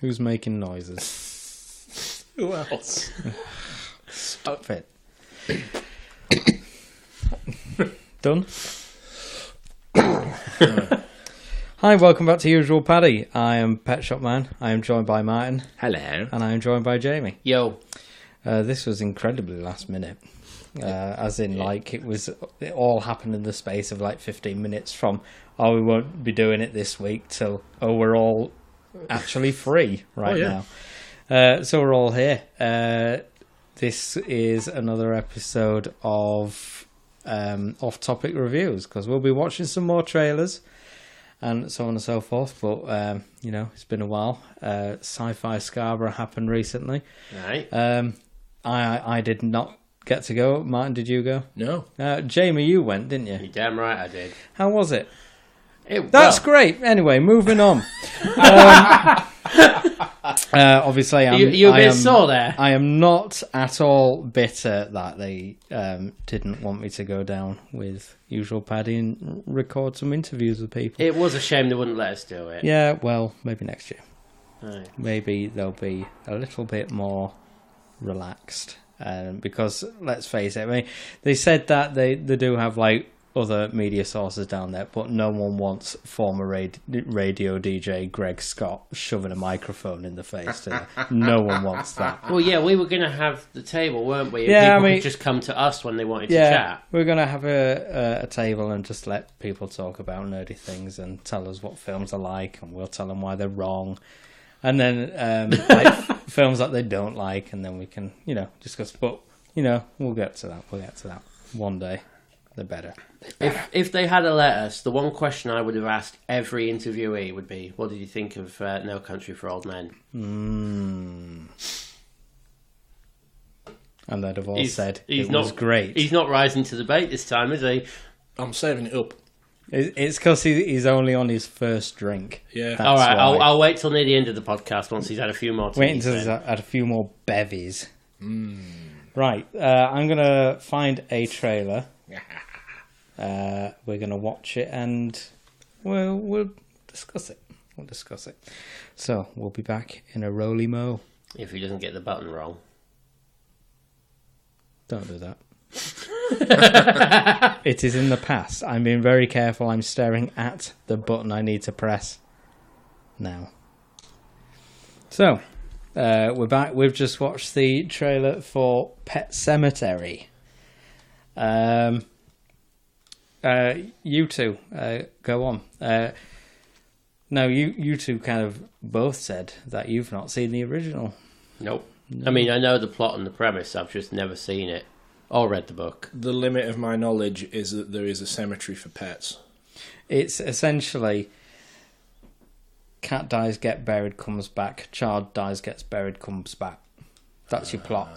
Who's making noises? Who else? Stop it. Done? Hi, welcome back to Usual Paddy. I am Pet Shop Man. I am joined by Martin. Hello. And I am joined by Jamie. Yo. This was incredibly last minute. As in, like, it all happened in the space of like 15 minutes from, we won't be doing it this week, till, we're all actually free now. So we're all here. This is another episode of off-topic reviews, because we'll be watching some more trailers and so on and so forth. But, it's been a while. Sci-Fi Scarborough happened recently. Right. I did not get to go. Martin, did you go? No. Jamie, you went, didn't you? You're damn right I did. How was it? That's great. Anyway, moving on. Obviously, you're a bit sore there. I am not at all bitter that they didn't want me to go down with Usual Paddy and record some interviews with people. It was a shame they wouldn't let us do it. Yeah, well, maybe next year. Right. Maybe they'll be a little bit more relaxed. Because, let's face it, I mean, they said that they do have, like, other media sources down there, but no one wants former radio DJ Greg Scott shoving a microphone in the face to them. No one wants that. Well, yeah, we were going to have the table, weren't we? Yeah, People could just come to us when they wanted to chat. We're going to have a table and just let people talk about nerdy things and tell us what films are like, and we'll tell them why they're wrong. And then films that they don't like, and then we can, discuss. But, we'll get to that. We'll get to that one day. The better. If they had let us, the one question I would have asked every interviewee would be, what did you think of No Country for Old Men? And they'd have all said it was great. He's not rising to the bait this time, is he? I'm saving it up. It's because he's only on his first drink. Yeah. All right, I'll wait till near the end of the podcast once he's had a few more. Wait until he's had a few more bevies. Right, I'm going to find a trailer. We're going to watch it and we'll discuss it. So, we'll be back in a roly-mo. If he doesn't get the button wrong. Don't do that. It is in the past. I'm being very careful. I'm staring at the button I need to press now. So, we're back. We've just watched the trailer for Pet Sematary. You two, go on. No, you two kind of both said that you've not seen the original. Nope. No. I mean, I know the plot and the premise. I've just never seen it or read the book. The limit of my knowledge is that there is a cemetery for pets. It's essentially cat dies, get buried, comes back. Child dies, gets buried, comes back. That's your plot.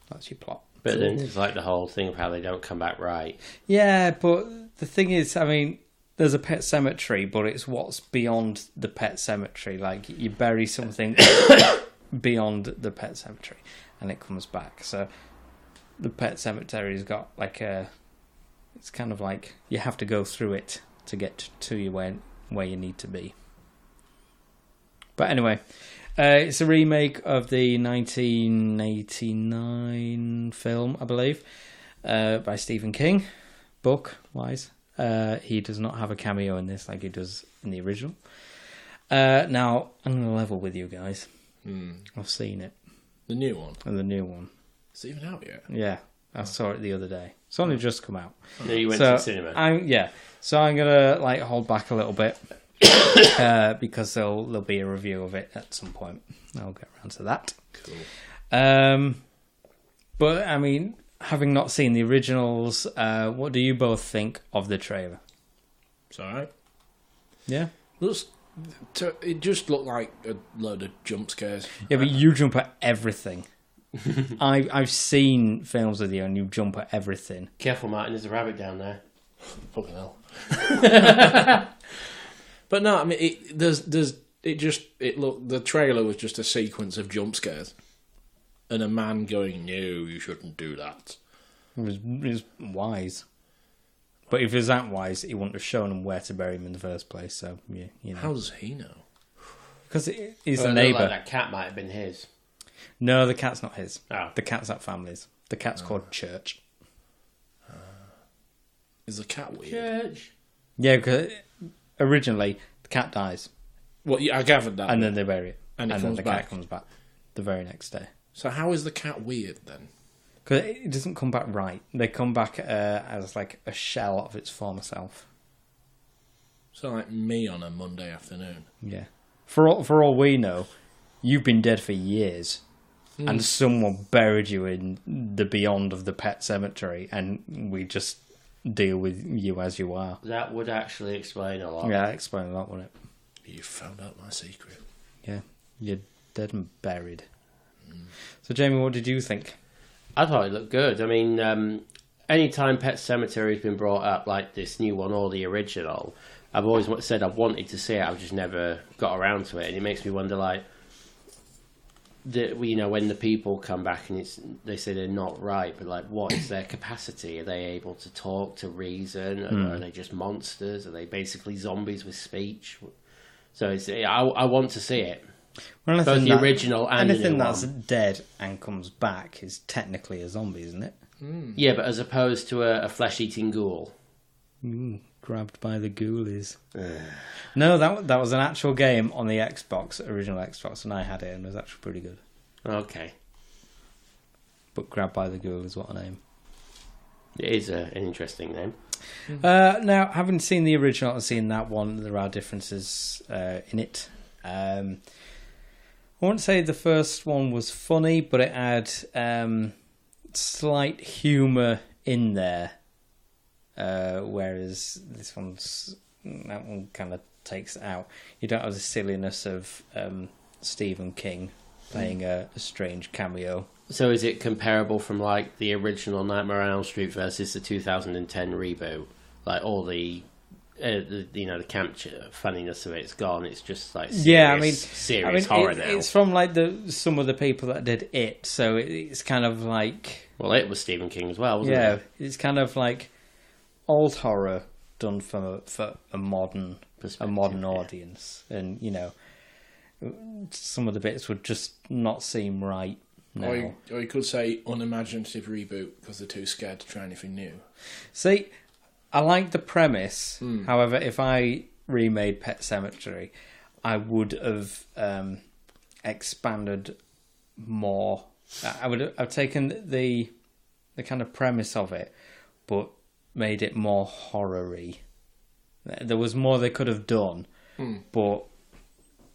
But then it's like the whole thing of how they don't come back right. Yeah, but the thing is, I mean, there's a pet cemetery, but it's what's beyond the pet cemetery. Like, you bury something beyond the pet cemetery, and it comes back. So the pet cemetery's got like it's kind of like you have to go through it to get to you where you need to be. But anyway, it's a remake of the 1989 film, I believe, by Stephen King, book-wise. He does not have a cameo in this like he does in the original. Now, I'm going to level with you guys. I've seen it. The new one? And the new one. Is it even out yet? Yeah, I saw it the other day. It's only just come out. No, you went to the cinema. So I'm going to hold back a little bit. Because there'll be a review of it at some point. I'll get around to that. Cool. But I mean, having not seen the originals, what do you both think of the trailer? It's alright. Yeah? It just looked like a load of jump scares. Yeah, but you jump at everything. I've seen films with you and you jump at everything. Careful, Martin, there's a rabbit down there. Fucking hell. But no, I mean, the trailer was just a sequence of jump scares. And a man going, no, you shouldn't do that. It was wise. But if he was that wise, he wouldn't have shown him where to bury him in the first place. So, yeah, How does he know? Because he's Well, a it looked neighbour. like that cat might have been his. No, the cat's not his. Oh. The cat's at family's. The cat's called Church. Is the cat weird? Church. Yeah, because originally the cat dies, Well, yeah, I gathered that. and then they bury it, And it then comes the back. cat comes back the very next day. So how is the cat weird then? Because it doesn't come back right. They come back as like a shell of its former self. So like me on a Monday afternoon. Yeah. For all we know, you've been dead for years, and someone buried you in the beyond of the Pet Sematary, and we just deal with you as you are. That would actually explain a lot. Yeah, explain a lot, wouldn't it? You found out my secret. Yeah, you're dead and buried. So, Jamie, what did you think? I thought it looked good. I mean, anytime Pet Sematary has been brought up, like this new one or the original, I've always said I've wanted to see it. I've just never got around to it, and it makes me wonder, like, when the people come back and they say they're not right, but like, what is their capacity? Are they able to talk, to reason? Are they just monsters? Are they basically zombies with speech? So I want to see it. Well, Both the original and the anything new that's one. dead and comes back is technically a zombie, isn't it? Yeah, but as opposed to a flesh-eating ghoul. Grabbed by the ghoulies. No, that was an actual game on the Xbox, original Xbox, and I had it, and it was actually pretty good. Okay. But Grabbed by the Ghoul is what I name. It is an interesting name. Now, having seen the original and seen that one, there are differences in it. I wouldn't say the first one was funny, but it had slight humour in there. Whereas that one kind of takes it out. You don't have the silliness of Stephen King playing a strange cameo. So is it comparable from like the original Nightmare on Elm Street versus the 2010 reboot? Like all the camp funniness of it's gone. It's just like serious horror now. It's from like some of the people that did it, so it's kind of like, well, it was Stephen King as well, wasn't it? It's kind of like old horror done for a modern audience, and some of the bits would just not seem right now. Or you could say unimaginative reboot because they're too scared to try anything new. See, I like the premise. However, if I remade Pet Sematary, I would have expanded more. I would have taken the kind of premise of it, but made it more horror-y. There was more they could have done, but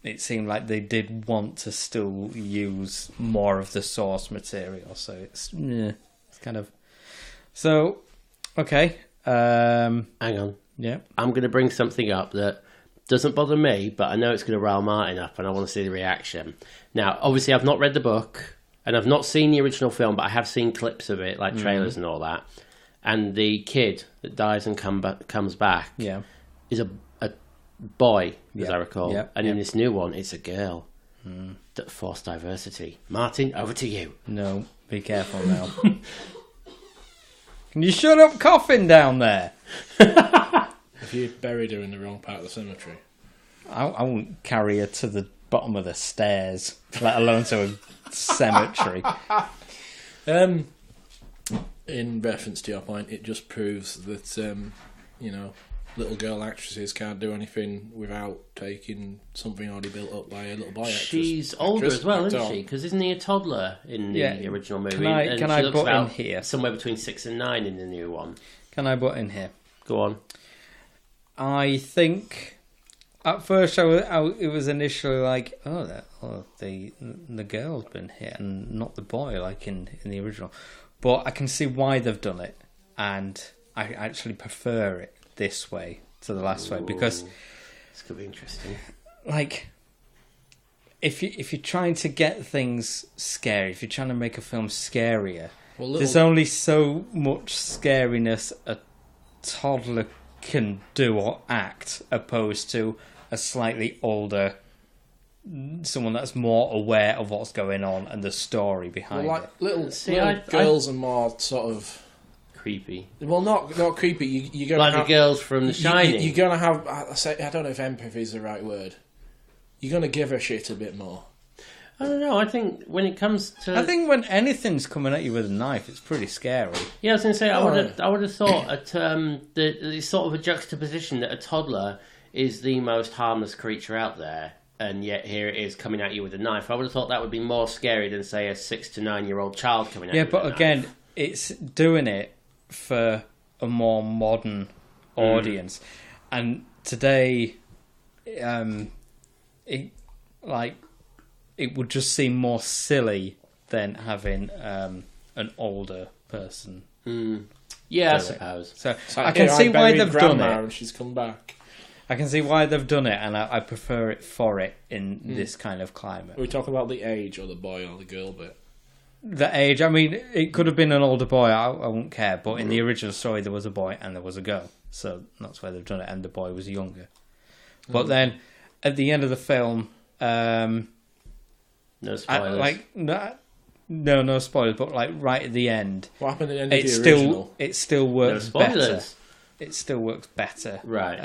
it seemed like they did want to still use more of the source material. So it's kind of... So, okay. Hang on. Yeah. I'm going to bring something up that doesn't bother me, but I know it's going to rile Martin up, and I want to see the reaction. Now, obviously, I've not read the book, and I've not seen the original film, but I have seen clips of it, like trailers and all that. And the kid that dies and comes back is a boy, as I recall. And in this new one, it's a girl. Forced diversity. Martin, over to you. No, be careful now. Can you shut up coughing down there? If you buried her in the wrong part of the cemetery. I won't carry her to the bottom of the stairs, let alone to a cemetery. In reference to your point, it just proves that, little girl actresses can't do anything without taking something already built up by a little boy actress. She's older as well, isn't she? Because isn't he a toddler in the original movie? Can I butt in here? Somewhere between 6 and 9 in the new one. Can I butt in here? Go on. I think at first it was initially like, the girl's been hit and not the boy, like in the original. But I can see why they've done it, and I actually prefer it this way to the last way, because this could be interesting. Like, if you're trying to get things scary, if you're trying to make a film scarier, there's only so much scariness a toddler can do or act, opposed to a slightly older, someone that's more aware of what's going on and the story behind it. Little girls are more sort of creepy. Well, not creepy. You're gonna like the girls from The Shining. You're gonna have. I don't know if empathy is the right word. you're going to give a shit a bit more. I don't know. I think when it comes to, I think when anything's coming at you with a knife, it's pretty scary. yeah, I was going to say I would have thought at the sort of a juxtaposition that a toddler is the most harmless creature out there, and yet here it is coming at you with a knife. I would have thought that would be more scary than, say, a 6 to 9 year old child coming at you with a knife. Yeah, but again, it's doing it for a more modern audience, and today, it would just seem more silly than having an older person. Yeah, I suppose. So I can see why they've done it. And she's come back. I can see why they've done it, and I prefer it for it in this kind of climate. Are we talking about the age or the boy or the girl bit? The age, I mean, it could have been an older boy, I wouldn't care, but in the original story there was a boy and there was a girl, so that's why they've done it, and the boy was younger. But then, at the end of the film... no spoilers. No spoilers, but right at the end... What happened at the end of the original? It still works better. It still works better. Right.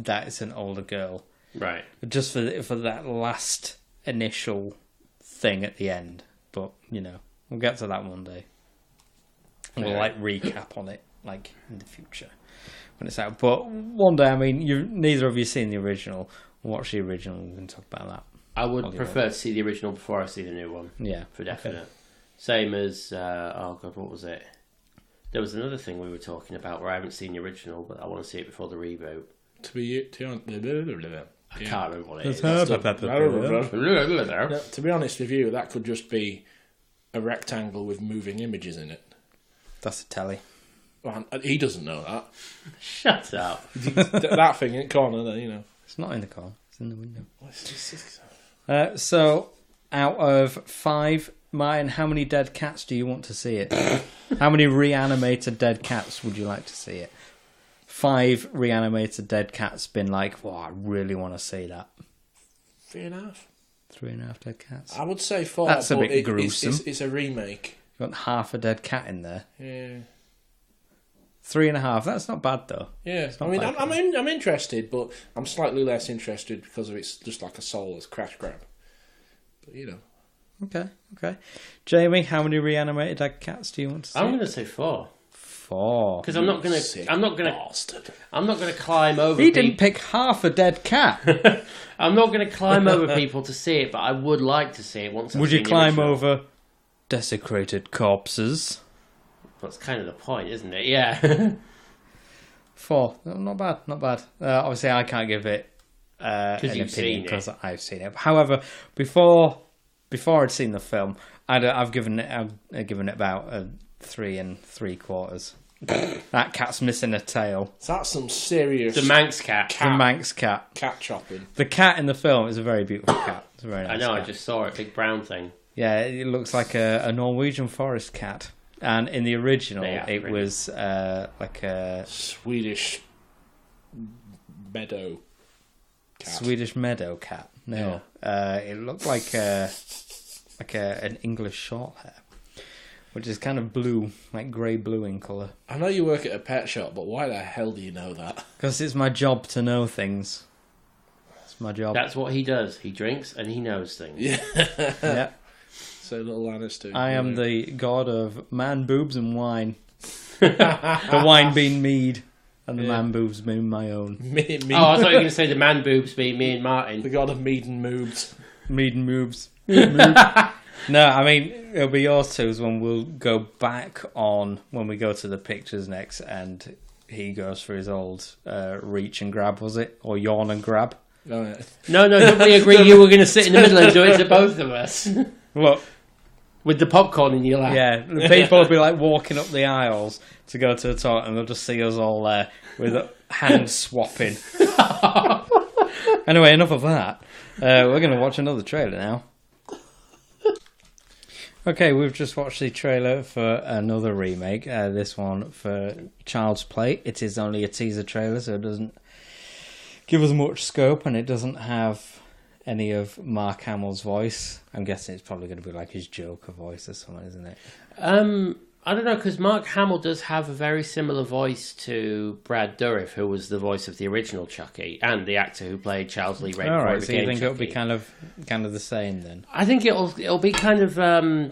That it's an older girl. Right. Just for that last initial thing at the end. But, we'll get to that one day. We'll, recap on it, in the future when it's out. But one day, I mean, neither of you seen the original. Watch the original, we can talk about that. I would prefer to see the original before I see the new one. Yeah. For definite. Okay. Same as, what was it? There was another thing we were talking about where I haven't seen the original, but I want to see it before the reboot. To be honest, I can't remember what it is. To be honest with you, that could just be a rectangle with moving images in it. That's a telly. Well, he doesn't know that. Shut up. That thing in the corner there, It's not in the corner. It's in the window. So, out of 5, Martin, how many dead cats do you want to see it? How many reanimated dead cats would you like to see it? 5 reanimated dead cats been like, I really want to see that. 3.5. 3.5 dead cats. I would say 4. That's a bit gruesome. It's a remake. You want half a dead cat in there? Yeah. 3.5. That's not bad though. Yeah. I mean, I'm interested, but I'm slightly less interested because of it's just like a soulless crash grab. But Okay. Jamie, how many reanimated dead cats do you want to see? I'm going to say 4. 4. Because I'm not going to climb over. He didn't pick half a dead cat. I'm not going to climb over people to see it, but I would like to see it once. Would you climb over desecrated corpses? That's kind of the point, isn't it? Yeah. 4. Not bad. Obviously, I can't give it an opinion because I've seen it. However, before I'd seen the film, I've given it about 3 3/4. That cat's missing a tail. So that's some serious... The Manx cat. The Manx cat. Cat chopping. The cat in the film is a very beautiful cat. It's a very nice I know, cat. I just saw it. Big brown thing. Yeah, it looks like a Norwegian forest cat. And in the original, it was like a... Swedish meadow cat. Swedish meadow cat. No. Yeah. It looked like an English short hair. Which is kind of blue, like grey-blue in colour. I know you work at a pet shop, but why the hell do you know that? Because it's my job to know things. It's my job. That's what he does. He drinks and he knows things. Yeah. So little Lannister. I am the god of man, boobs and wine. The wine being mead, and the man boobs being my own. Me. Oh, I thought you were going to say the man boobs being me and Martin. The god of mead and moobs. Mead and moobs. No, I mean, it'll be yours too when we'll go back on when we go to the pictures next and he goes for his old reach and grab, was it? Or yawn and grab? Oh, yeah. No, don't we agree you were going to sit in the middle and do it to both of us? Look. With the popcorn in your lap. Yeah, the people will be like walking up the aisles to go to the toilet and they'll just see us all there with hands swapping. Anyway, enough of that. We're going to watch another trailer now. Okay, we've just watched the trailer for another remake. This one for Child's Play. It is only a teaser trailer, so it doesn't give us much scope, and it doesn't have any of Mark Hamill's voice. I'm guessing it's probably going to be like his Joker voice or something, isn't it? I don't know, because Mark Hamill does have a very similar voice to Brad Dourif, who was the voice of the original Chucky, and the actor who played Charles Lee Ray. All right, so you think Chucky. it'll be kind of the same then? I think it'll be kind of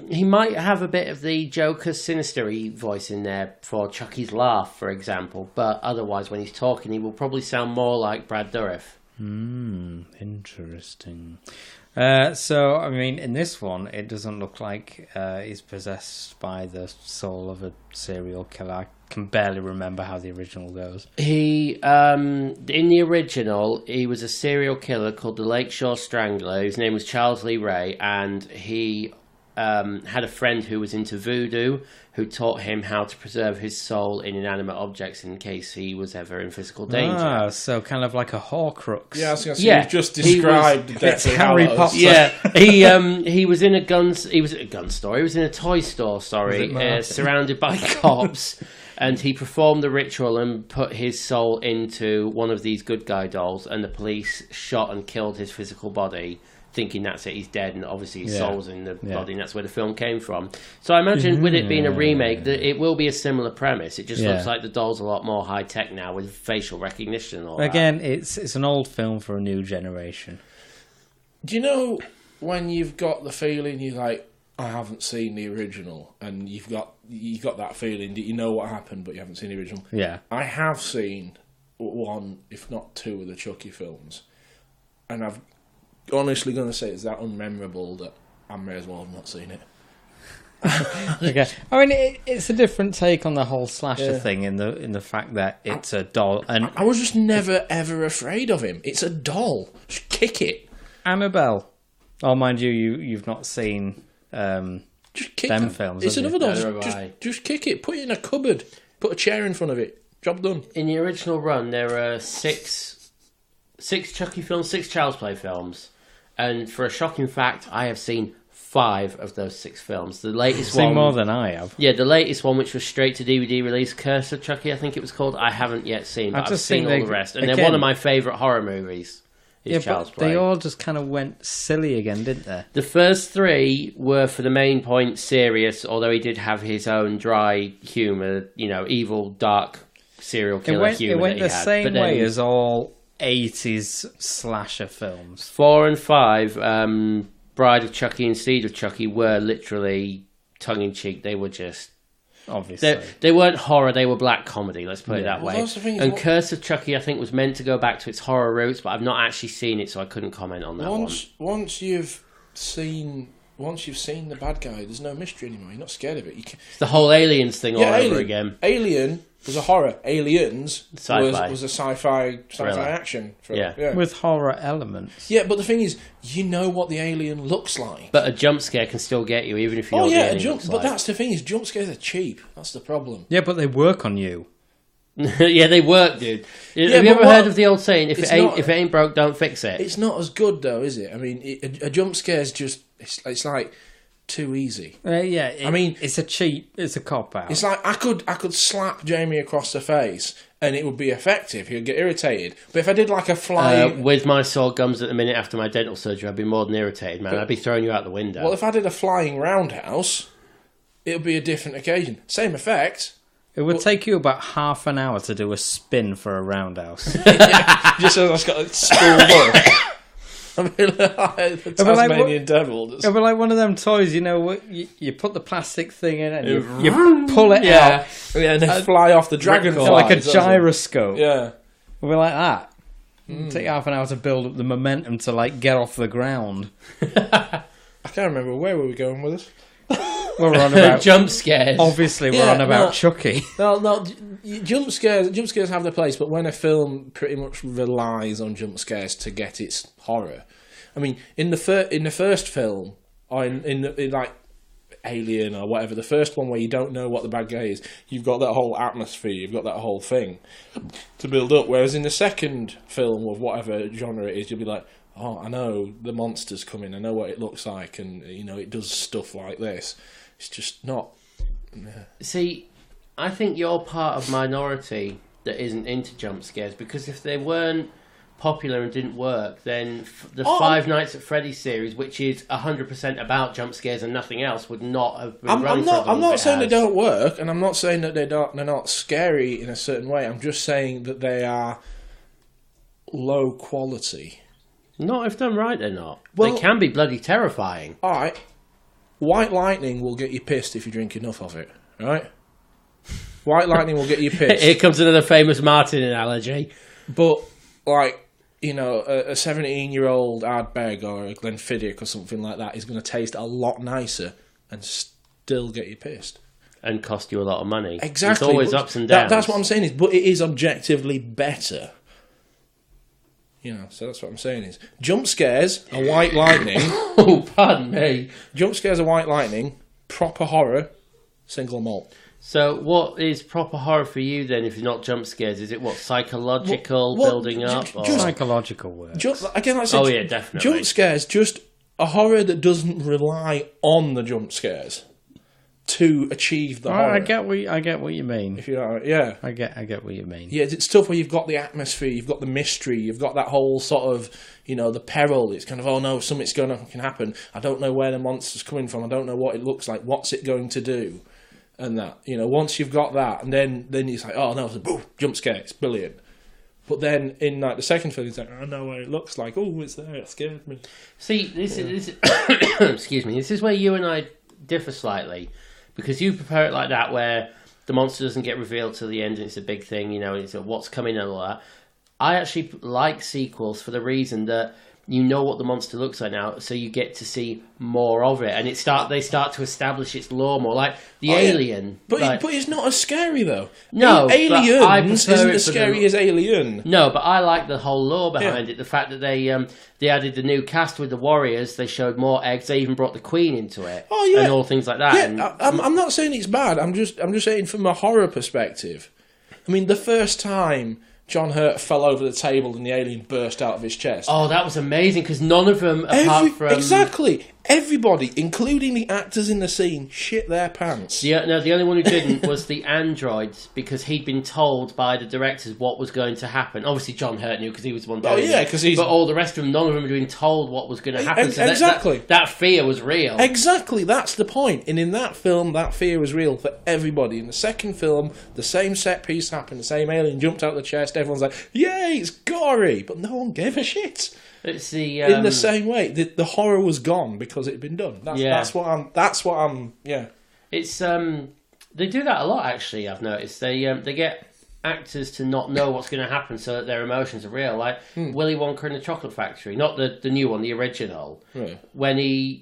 he might have a bit of the Joker's sinister-y voice in there for Chucky's laugh, for example, but otherwise when he's talking he will probably sound more like Brad Dourif. Interesting. So, I mean, in this one, it doesn't look like he's possessed by the soul of a serial killer. I can barely remember how the original goes. He, in the original, he was a serial killer called the Lakeshore Strangler. His name was Charles Lee Ray, and he had a friend who was into voodoo, who taught him how to preserve his soul in inanimate objects in case he was ever in physical danger. Ah, so kind of like a Horcrux. Yeah, I was going to say, you've just described it's Harry Potter. Yeah, he was in a gun store. He was in a toy store. Surrounded by cops, and he performed the ritual and put his soul into one of these good guy dolls, and the police shot and killed his physical body, thinking that's it, he's dead, and obviously his soul's in the body, and that's where the film came from. So I imagine with it being a remake, that it will be a similar premise. It just looks like the doll's a lot more high tech now with facial recognition and all that. Again, it's an old film for a new generation. Do you know when you've got the feeling you're like, I haven't seen the original, and you got that feeling that you know what happened, but you haven't seen the original? Yeah. I have seen one, if not two, of the Chucky films, and I've honestly going to say it's that unmemorable that I may as well have not seen it. Okay, I mean it's a different take on the whole slasher thing in the fact that it's a doll, and I was just never ever afraid of him. It's a doll. Just kick it. Annabelle. Oh, mind you, you've not seen Just kick them it. films. It's have another you? doll. Just kick it. Put it in a cupboard. Put a chair in front of it. Job done. In the original run, there are six Chucky films, 6 Child's Play films. And for a shocking fact, I have seen 5 of those 6 films. The latest one... seen more than I have. Yeah, the latest one, which was straight to DVD release, Curse of Chucky, I think it was called, I haven't yet seen, but I've seen all the rest. And they're one of my favourite horror movies, is Child's Play. They all just kind of went silly again, didn't they? The first 3 were, for the main point, serious, although he did have his own dry humour, evil, dark serial killer humour. It went the same then, way as all 80s slasher films. 4 and 5, Bride of Chucky and Seed of Chucky were literally tongue-in-cheek. They were just... Obviously. They weren't horror, they were black comedy, let's put it that way. And Curse of Chucky, I think, was meant to go back to its horror roots, but I've not actually seen it, so I couldn't comment on that one. Once you've seen the bad guy, there's no mystery anymore. You're not scared of it. It's the whole Aliens thing all over again. Alien was a horror. Aliens Sci-fi. was a sci-fi action film. Yeah. With horror elements. Yeah, but the thing is, you know what the alien looks like. But a jump scare can still get you, even if you know what the alien looks like. But that's the thing, is jump scares are cheap. That's the problem. Yeah, but they work on you. Yeah, they work, dude. Yeah, have you ever heard of the old saying, if it ain't broke, don't fix it? It's not as good, though, is it? I mean, a jump scare is just... It's like... too easy. It's a cop out. It's like I could slap Jamie across the face and it would be effective. He'd get irritated. But if I did like a flying... with my sore gums at the minute after my dental surgery, I'd be more than irritated, man. I'd be throwing you out the window. Well, if I did a flying roundhouse, it would be a different occasion. Same effect. It would take you about half an hour to do a spin for a roundhouse. Just so I've got a spooled up. I mean, like the Tasmanian devil. It would be like one of them toys, you put the plastic thing in and you pull it out. Yeah, and they fly off the dragonfly. Like a gyroscope. Yeah. It would be like that. It'd take half an hour to build up the momentum to get off the ground. I can't remember. Where were we going with this? We're on about... jump scares. Obviously, we're on about Chucky. No, jump scares have their place, but when a film pretty much relies on jump scares to get its horror, I mean, in the first film, or in like Alien or whatever, the first one where you don't know what the bad guy is, you've got that whole atmosphere, you've got that whole thing to build up. Whereas in the second film of whatever genre it is, you'll be like, oh, I know the monster's coming, I know what it looks like, and it does stuff like this. It's just not... See, I think you're part of minority that isn't into jump scares, because if they weren't popular and didn't work, then the Five Nights at Freddy's series, which is 100% about jump scares and nothing else, would not have been running. I'm not saying they don't work, and I'm not saying that they're not scary in a certain way. I'm just saying that they are low quality. Not if done right, they're not. Well, they can be bloody terrifying. All right, White Lightning will get you pissed if you drink enough of it. Right? White Lightning will get you pissed. Here comes another famous Martin analogy. But like, you know, a 17-year-old Ardbeg or a Glenfiddich or something like that is going to taste a lot nicer and still get you pissed. And cost you a lot of money. Exactly. It's always ups and downs. That's what I'm saying but it is objectively better. You know, so that's what I'm saying is jump scares are White Lightning. Oh, pardon me. Jump scares are White Lightning. Proper horror, single malt. So what is proper horror for you then if you're not jump scares? Is it psychological building up? Just psychological work. Again, like I said, oh yeah, definitely. Jump scares, just a horror that doesn't rely on the jump scares to achieve the horror. I get what you mean. If you know, yeah. I get what you mean. Yeah, it's stuff where you've got the atmosphere, you've got the mystery, you've got that whole sort of, you know, the peril. It's kind of, oh no, something's going to fucking happen. I don't know where the monster's coming from. I don't know what it looks like. What's it going to do? And that, you know, once you've got that, and then it's like, oh no, it's a boom, jump scare, it's brilliant. But then in like the second film, it's like, I know what it looks like. Oh, it's there, it scared me. See, this is excuse me. This is where you and I differ slightly, because you prepare it like that, where the monster doesn't get revealed till the end, and it's a big thing, you know, it's what's coming and all that. I actually like sequels for the reason that you know what the monster looks like now, so you get to see more of it, and they start to establish its lore more. Like the Alien, but it's not as scary though. No, Aliens isn't as scary as Alien. No, but I like the whole lore behind it. The fact that they added the new cast with the Warriors, they showed more eggs. They even brought the Queen into it. Oh yeah, and all things like that. Yeah, I'm not saying it's bad. I'm just saying from a horror perspective. I mean, the first time John Hurt fell over the table and the alien burst out of his chest. Oh, that was amazing, because none of them, apart from... Exactly. Everybody, including the actors in the scene, shit their pants. Yeah, no, the only one who didn't was the android, because he'd been told by the directors what was going to happen. Obviously, John Hurt knew, because he was the one doing it. Oh, yeah, because he's... But all the rest of them, none of them had been told what was going to happen. So exactly. That fear was real. Exactly, that's the point. And in that film, that fear was real for everybody. In the second film, the same set piece happened. The same alien jumped out of the chest. Everyone's like, yay, it's gory. But no one gave a shit. It's the in the same way, the horror was gone because it had been done. That's what I'm. Yeah. It's they do that a lot, actually. I've noticed they get actors to not know what's going to happen so that their emotions are real. Like Willy Wonka and the Chocolate Factory, not the new one, the original. Right. When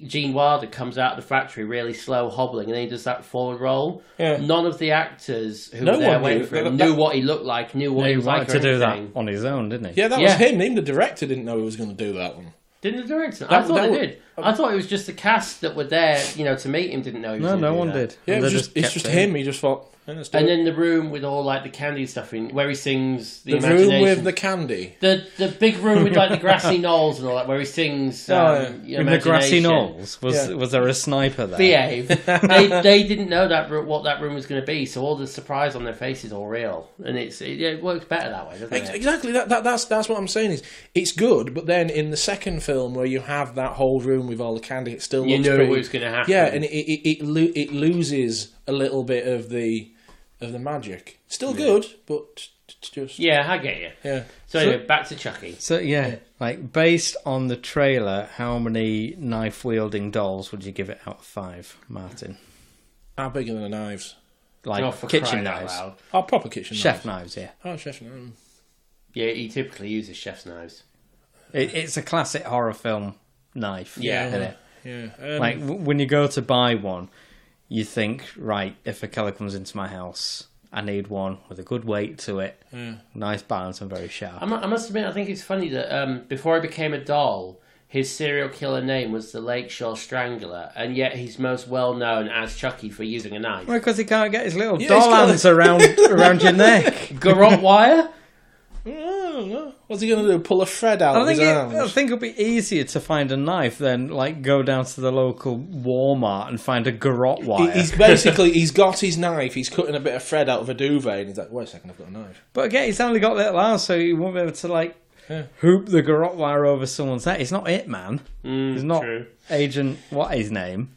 Gene Wilder comes out of the factory really slow, hobbling, and then he does that forward roll. Yeah. None of the actors who were there waiting for him knew what he looked like, knew what he was like. To do that on his own, didn't he? Yeah, that was him. Even the director didn't know he was going to do that one. Didn't the director? I thought they did. I thought it was just the cast that were there, you know, to meet him didn't know he was going to do that. No one did. Yeah, it's just him. He just thought... And then the room with all like the candy stuff in, where he sings the room with the candy. The big room with like the grassy knolls and all that, where he sings. In the grassy knolls, was there a sniper there? Behave. they didn't know what that room was going to be, so all the surprise on their faces is all real, and it works better that way, doesn't it? Exactly. That's what I'm saying is it's good, but then in the second film where you have that whole room with all the candy, it still looks pretty, what was going to happen. Yeah, and it loses a little bit of the magic. Still good, but just... Yeah, I get you. Yeah. So anyway, back to Chucky. So, like, based on the trailer, how many knife-wielding dolls would you give it out of 5, Martin? How big are the knives? Like, kitchen knives. Oh, proper kitchen chef knives, yeah. Oh, chef knives. Yeah, he typically uses chef's knives. It's a classic horror film knife. Yeah. Isn't it? Yeah. Like, when you go to buy one, you think, right, if a killer comes into my house, I need one with a good weight to it, nice balance and very sharp. I must admit, I think it's funny that before he became a doll, his serial killer name was the Lakeshore Strangler, and yet he's most well known as Chucky for using a knife. Well, because he can't get his little doll hands around your neck. Garrote wire? What's he going to do? Pull a thread out of his arms? I think it'll be easier to find a knife than like go down to the local Walmart and find a garrote wire. He's got his knife. He's cutting a bit of thread out of a duvet, and he's like, "Wait a second, I've got a knife." But again, he's only got little arms, so he won't be able to like hoop the Rottweiler over someone's head. It's not it, man. It's not true. Agent, what his name?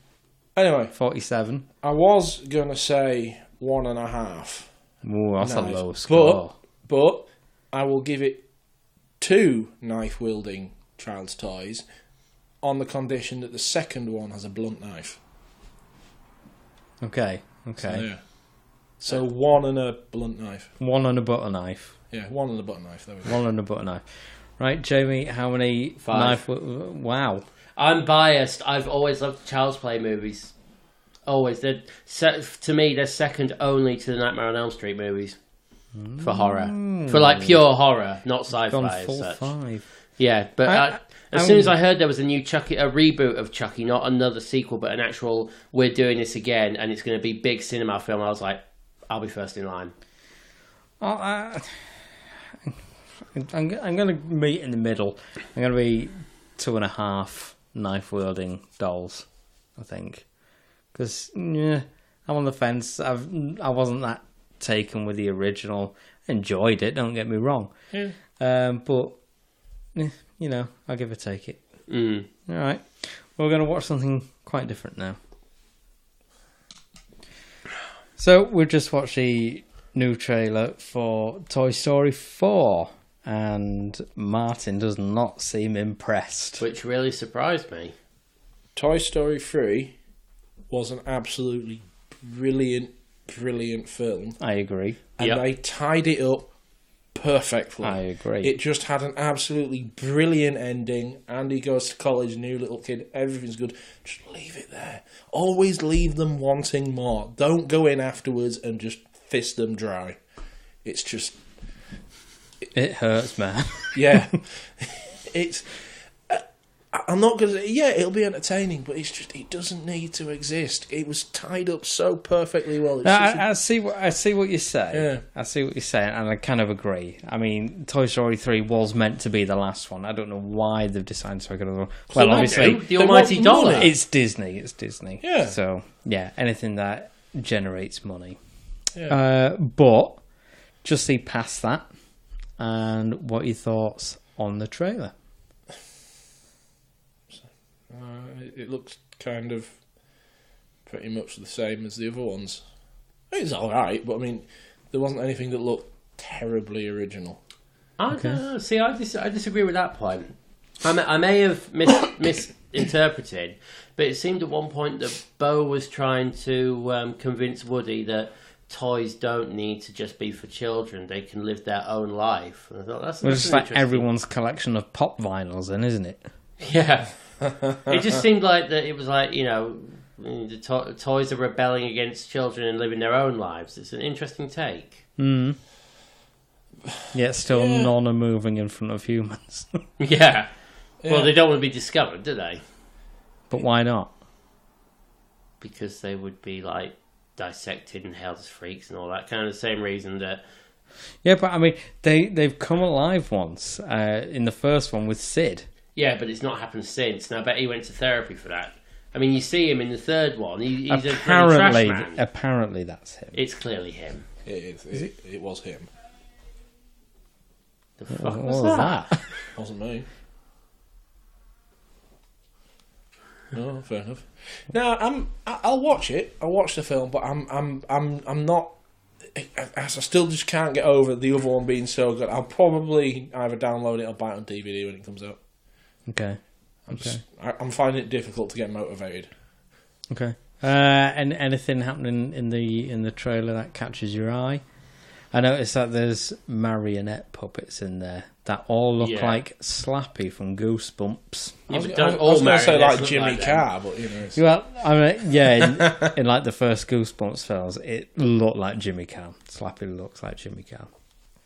Anyway, 47. I was going to say 1.5. Ooh, that's a knives. low score. But I will give it 2 knife-wielding child's toys on the condition that the second one has a blunt knife. Okay. So 1 and a blunt knife. 1 and a butter knife. Yeah, 1 and a butter knife. There we go. 1 and a butter knife. Right, Jamie, how many 5. Wow. I'm biased. I've always loved Child's Play movies. Always. To me, they're second only to the Nightmare on Elm Street movies. For horror. For like pure horror, not sci-fi Gone as full such. 5. Yeah, but as soon as I heard there was a new Chucky, a reboot of Chucky, not another sequel, but an actual, we're doing this again, and it's going to be big cinema film, I was like, I'll be first in line. I'm going to meet in the middle. I'm going to be 2.5 knife-wielding dolls, I think. Because, I'm on the fence. I wasn't that taken with the original. Enjoyed it, don't get me wrong. Yeah. But, I'll give or take it. All right. We're going to watch something quite different now. So, we've just watched the new trailer for Toy Story 4. And Martin does not seem impressed. Which really surprised me. Toy Story 3 was an absolutely brilliant film. I agree. And they tied it up perfectly. I agree. It just had an absolutely brilliant ending. Andy goes to college, new little kid, everything's good. Just leave it there. Always leave them wanting more. Don't go in afterwards and just fist them dry. It's just... It hurts, man. Yeah. It's... I'm not going to say, yeah, it'll be entertaining, but it's just, it doesn't need to exist. It was tied up so perfectly well. It's I see what you're saying. Yeah. I see what you're saying, and I kind of agree. I mean, Toy Story 3 was meant to be the last one. I don't know why they've decided to make another one. Well, obviously, the almighty dollar. It's Disney. It's Disney. Yeah. So, yeah, anything that generates money. Yeah. But, just see past that, and what are your thoughts on the trailer? It looks kind of pretty much the same as the other ones. It's alright, but I mean, there wasn't anything that looked terribly original. I don't know. See, I disagree with that point. I may have misinterpreted, but it seemed at one point that Bo was trying to convince Woody that toys don't need to just be for children; they can live their own life. And I thought that's It's like everyone's collection of pop vinyls, then, isn't it? Yeah. It just seemed like that. It was like, the toys are rebelling against children and living their own lives. It's an interesting take. Yet still none are moving in front of humans. Yeah. Well, they don't want to be discovered, do they? But why not? Because they would be like dissected and held as freaks and all that kind of same reason that. Yeah, but I mean, they've come alive once in the first one with Sid. Yeah, but it's not happened since. And I bet he went to therapy for that. I mean, you see him in the third one. He's a trash man. Apparently, that's him. It's clearly him. It is. It was him. The fuck What was was that? that? Wasn't me. No, fair enough. No, I'll watch it. I'll watch the film, but I'm not. I still just can't get over the other one being so good. I'll probably either download it or buy it on DVD when it comes out. Okay. I'm finding it difficult to get motivated. Okay. And anything happening in the trailer that catches your eye? I noticed that there's marionette puppets in there that all look like Slappy from Goosebumps. I was going to say like Jimmy Carr, but Well, I mean, in like the first Goosebumps films, it looked like Jimmy Carr. Slappy looks like Jimmy Carr.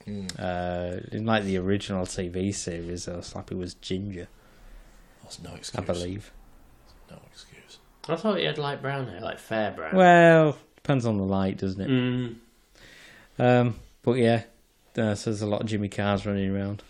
In like the original TV series, Slappy was ginger. That's no excuse. I believe. No excuse. I thought he had light brown hair, like fair brown. Well, depends on the light, doesn't it? But yeah, so there's a lot of Jimmy Carrs running around.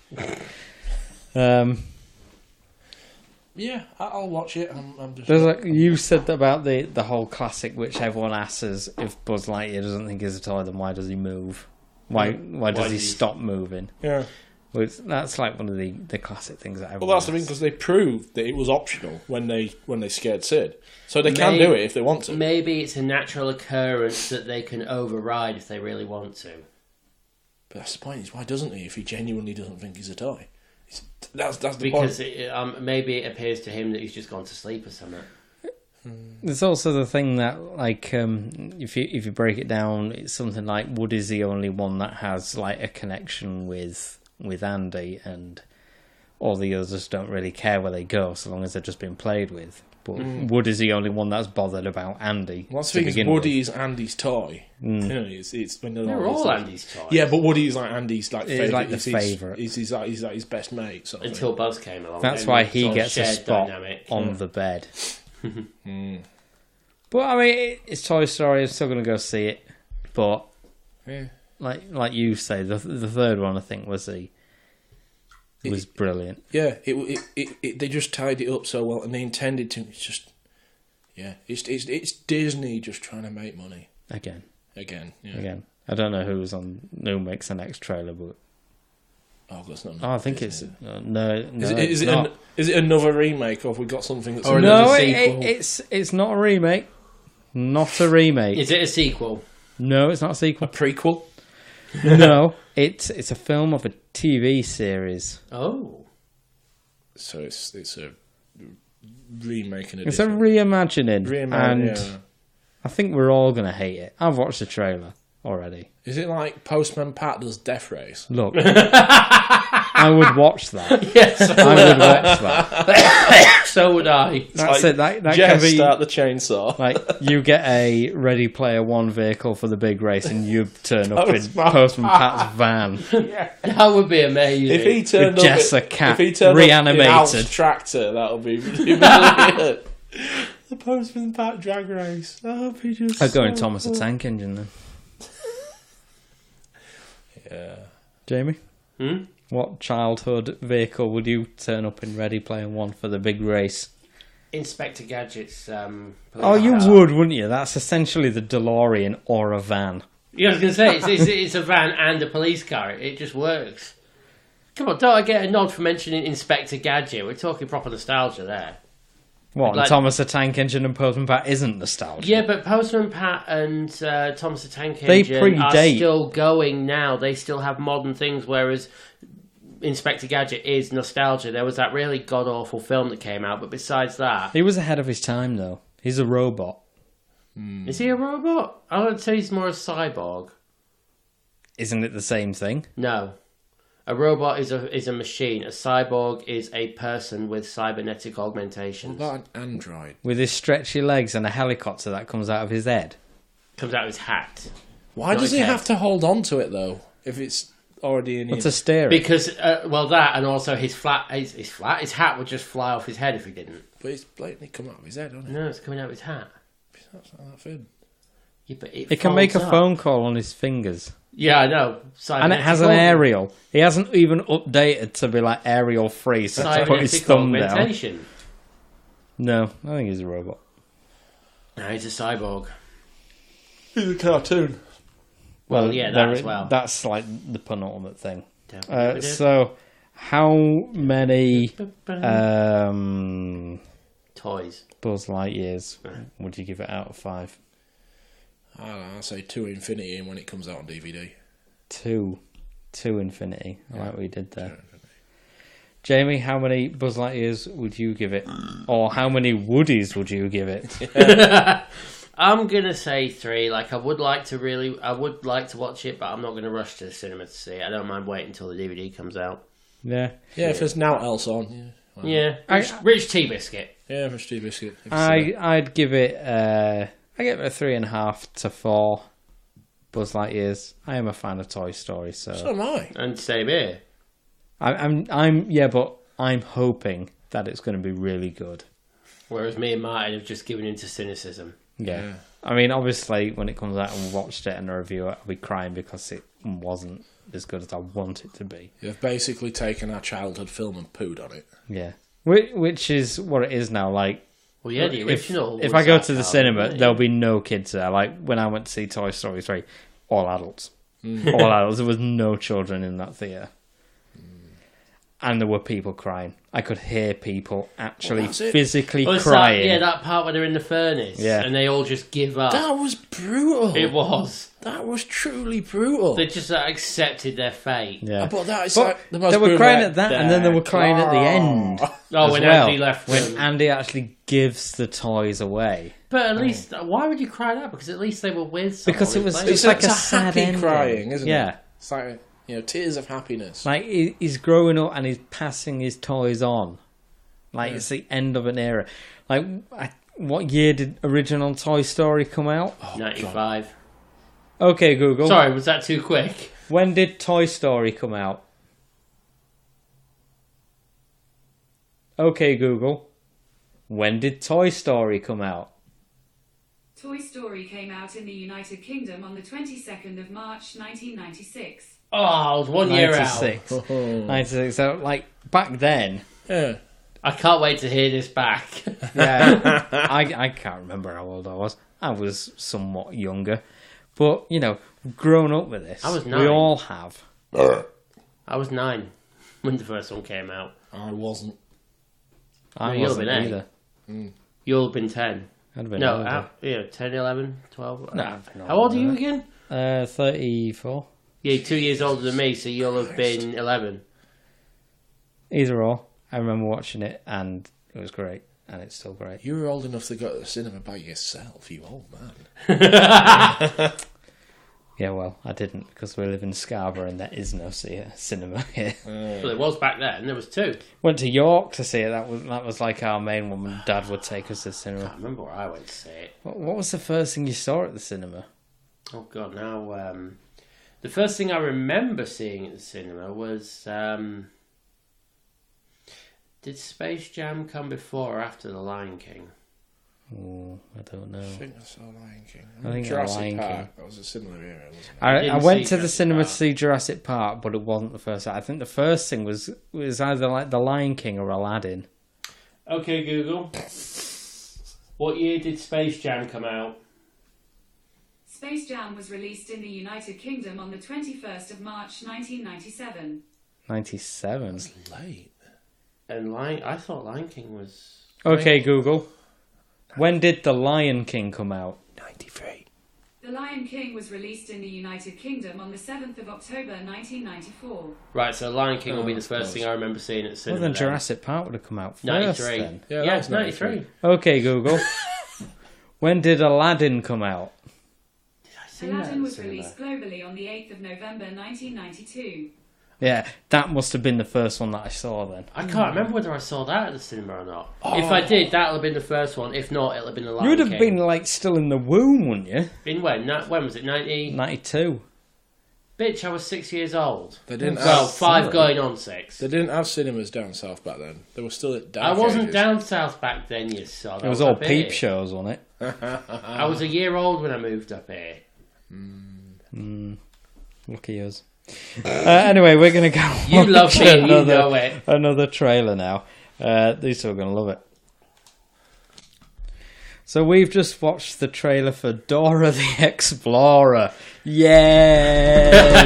Yeah, I'll watch it. I'm just. There's like you said about the whole classic, which everyone asks is if Buzz Lightyear doesn't think he's a toy, then why does he move? Why does he stop moving? Yeah. That's like one of the classic things that everyone. Well, that's the thing, because they proved that it was optional when they scared Sid, so they can do it if they want to. Maybe it's a natural occurrence that they can override if they really want to. But that's the point. Is why doesn't he? If he genuinely doesn't think he's a toy, that's the because point. Maybe it appears to him that he's just gone to sleep or something. There's also the thing that, like, if you break it down, it's something like Woody's the only one that has like a connection with Andy, and all the others don't really care where they go so long as they're just being played with. But Woody's the only one that's bothered about Andy. Well, that's the thing is, Woody is Andy's toy. You know, it's when they're all Andy's toys. Yeah, but Woody is like Andy's favourite. Like the favourite. He's like his best mate. Sort of Until Buzz came along. That's why he gets a spot on the bed. But I mean, it's Toy Story. I'm still going to go see it. But like you say, the third one I think was brilliant. Yeah, they just tied it up so well, and they intended to. It's just, it's Disney just trying to make money Again. Yeah. Again. I don't know who makes the next trailer, but that's not. I think Disney, it's no. Is it another remake, or have we got something that's no? It's not a remake. Not a remake. Is it a sequel? No, it's not a sequel. A prequel? No, it's a film of a TV series. Oh, so it's a remake and it's a reimagining, and I think we're all gonna hate it. I've watched the trailer already. Is it like Postman Pat does Death Race? Look, I would watch that. Yes, I would watch that. So would I. That's it. That Jess, can be start the chainsaw. like you get a Ready Player One vehicle for the big race, and you turn up in Postman Pat's van. That would be amazing. If he turned With up, Jess a cat, if he turned reanimated. up in Alf's tractor, that would be brilliant. The Postman Pat drag race. I'd go in Thomas the Tank Engine then. Yeah. Jamie? What childhood vehicle would you turn up in Ready Player One for the big race? Inspector Gadget's. You would, wouldn't you? That's essentially the DeLorean or a van. Yeah, I was going to say, it's a van and a police car. It just works. Come on, don't I get a nod for mentioning Inspector Gadget? We're talking proper nostalgia there. What, Like- Thomas the Tank Engine and Postman Pat isn't nostalgia? Yeah, but Postman Pat and Thomas the Tank They Engine are predate. still going now. They still have modern things, whereas Inspector Gadget is nostalgia. There was that really god-awful film that came out, but besides that... He was ahead of his time, though. He's a robot. Is he a robot? I would say he's more a cyborg. Isn't it the same thing? No. A robot is a machine. A cyborg is a person with cybernetic augmentations. What about an android? With his stretchy legs and a helicopter that comes out of his head. Comes out of his hat. Why does he have to hold on to it, though, if it's already in his... What's a steering? Because, that, and also his hat would just fly off his head if he didn't. But it's blatantly come out of his head, hasn't it? No, it's coming out of his hat. That's not that thin. Yeah, but it can make a phone call on his fingers. Yeah, I know. And it has an aerial. He hasn't even updated to be like aerial free, so to put his thumb down. Augmentation. No, I think he's a robot. No, he's a cyborg. He's a cartoon. Well, yeah, that as well. That's like the penultimate thing. So, how many toys Buzz Lightyears would you give it out of 5? I don't know, I'll say 2 Infinity and when it comes out on DVD. 2 Infinity. I like what you did there. Jamie, how many Buzz Lightyears would you give it? Or how many Woodies would you give it? I'm gonna say 3. Like, I would like to watch it, but I'm not gonna rush to the cinema to see it. I don't mind waiting until the DVD comes out. Yeah. Yeah, if there's now else on. Yeah. Rich Tea Biscuit. Yeah, Rich Tea Biscuit. I'd give it I give it a 3.5 to 4 Buzz Lightyears. I am a fan of Toy Story, so am I. And same here. But I'm hoping that it's going to be really good. Whereas me and Martin have just given into cynicism. Yeah. I mean, obviously, when it comes out and we watched it and a review it, I'll be crying because it wasn't as good as I want it to be. You've basically taken our childhood film and pooed on it. Yeah. Which is what it is now. Like, well, yeah, the original. If I go to the cinema, there'll be no kids there. Like when I went to see Toy Story 3, all adults. All adults. There was no children in that theatre. and there were people crying. I could hear people actually that's it. physically Oh, it's crying. that part where they're in the furnace, Yeah. and they all just give up. That was brutal. It was. That was truly brutal. They just accepted their fate. Yeah. But that is But like the most they were brutal crying way- at that, and then they were crying at the end. Oh, as when well, Andy left when them. Andy actually gives the toys away. But at least, why would you cry that? Because at least they were with someone. Because it who was- played it's them. like a sad happy ending. crying, isn't Yeah. it? It's like, tears of happiness. Like he's growing up and he's passing his toys on. Like it's the end of an era. Like what year did original Toy Story come out? 95. Okay, Google. Sorry, was that too quick? When did Toy Story come out? Okay, Google. When did Toy Story come out? Toy Story came out in the United Kingdom on the 22nd of March 1996. Oh, I was 1 year out. 96. 96. So, like, back then, Yeah. I can't wait to hear this back. yeah, I can't remember how old I was. I was somewhat younger. But, grown up with this. I was We 9. all have. I was 9 when the first one came out. I wasn't. I you'll wasn't have been either. You'll have been 10. I'd have been No, older. 10, 11, 12. No, I've been How old are you older. again? 34. Yeah, 2 years older than me, so you'll have been 11. Either or. I remember watching it and it was great. And it's still great. You were old enough to go to the cinema by yourself, you old man. Yeah, well, I didn't because we live in Scarborough and there is no cinema here. Well, it was back then. There was 2. Went to York to see it. That was like our main one. When Dad would take us to the I cinema. can't remember where I went to see it. What was the first thing you saw at the cinema? Oh, God, now... the first thing I remember seeing at the cinema was... did Space Jam come before or after The Lion King? Oh, I don't know. I think I saw Lion King. I think Jurassic Lion Park. King. That was a similar era, wasn't it? I didn't went see to the Jurassic cinema Park. to see Jurassic Park, but it wasn't the first. I think the first thing was either like The Lion King or Aladdin. Okay, Google. What year did Space Jam come out? Space Jam was released in the United Kingdom on the 21st of March 1997. 97. Late. And I thought Lion King was... Okay, Google. When did The Lion King come out? 93. The Lion King was released in the United Kingdom on the 7th of October 1994. Right, so Lion King will be the that's first close. thing I remember seeing at the cinema. Well, then then. Jurassic Park would have come out first 93. then. Yeah, Yeah, that it's was 93. Okay, Google. When did Aladdin come out? Did I see that at Aladdin the was cinema? released globally on the 8th of November 1992. Yeah, that must have been the first one that I saw then. I can't remember whether I saw that at the cinema or not. If I did, that'll have been the first one. If not, it'll have been the Lion You would have King. been like still in the womb, wouldn't you? In when? When was it? 90? 92. Bitch, I was 6 years old. They didn't Well, have 5 going on 6. They didn't have cinemas down south back then. They were still at dark I wasn't ages. down south back then, you sod. It was all peep shows, wasn't it? I was a year old when I moved up here. Lucky us. Anyway, we're going to go You on love to me and you know it. another trailer now. These two are going to love it. So we've just watched the trailer for Dora the Explorer. Yay!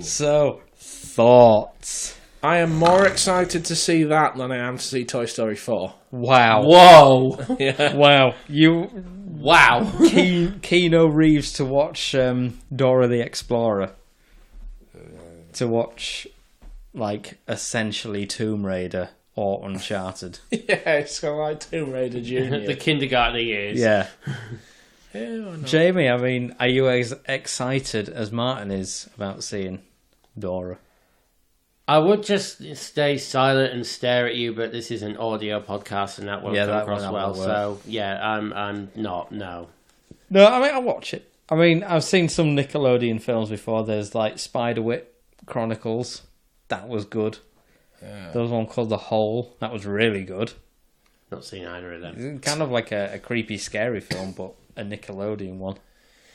So, thoughts? I am more excited to see that than I am to see Toy Story 4. Wow. Whoa! Yeah. Wow. You Wow! Keanu Reeves to watch Dora the Explorer. To watch, like, essentially Tomb Raider or Uncharted. Yeah, it's kind of like Tomb Raider Jr. The kindergarten years. Yeah. Yeah, why not? Jamie, I mean, are you as excited as Martin is about seeing Dora? I would just stay silent and stare at you, but this is an audio podcast and that won't come across that well. won't work. So, yeah, I'm not, no. No, I mean, I'll watch it. I mean, I've seen some Nickelodeon films before. There's, like, Spiderwick Chronicles. That was good. Yeah. There was one called The Hole. That was really good. Not seen either of them. Kind of like a creepy, scary film, but a Nickelodeon one.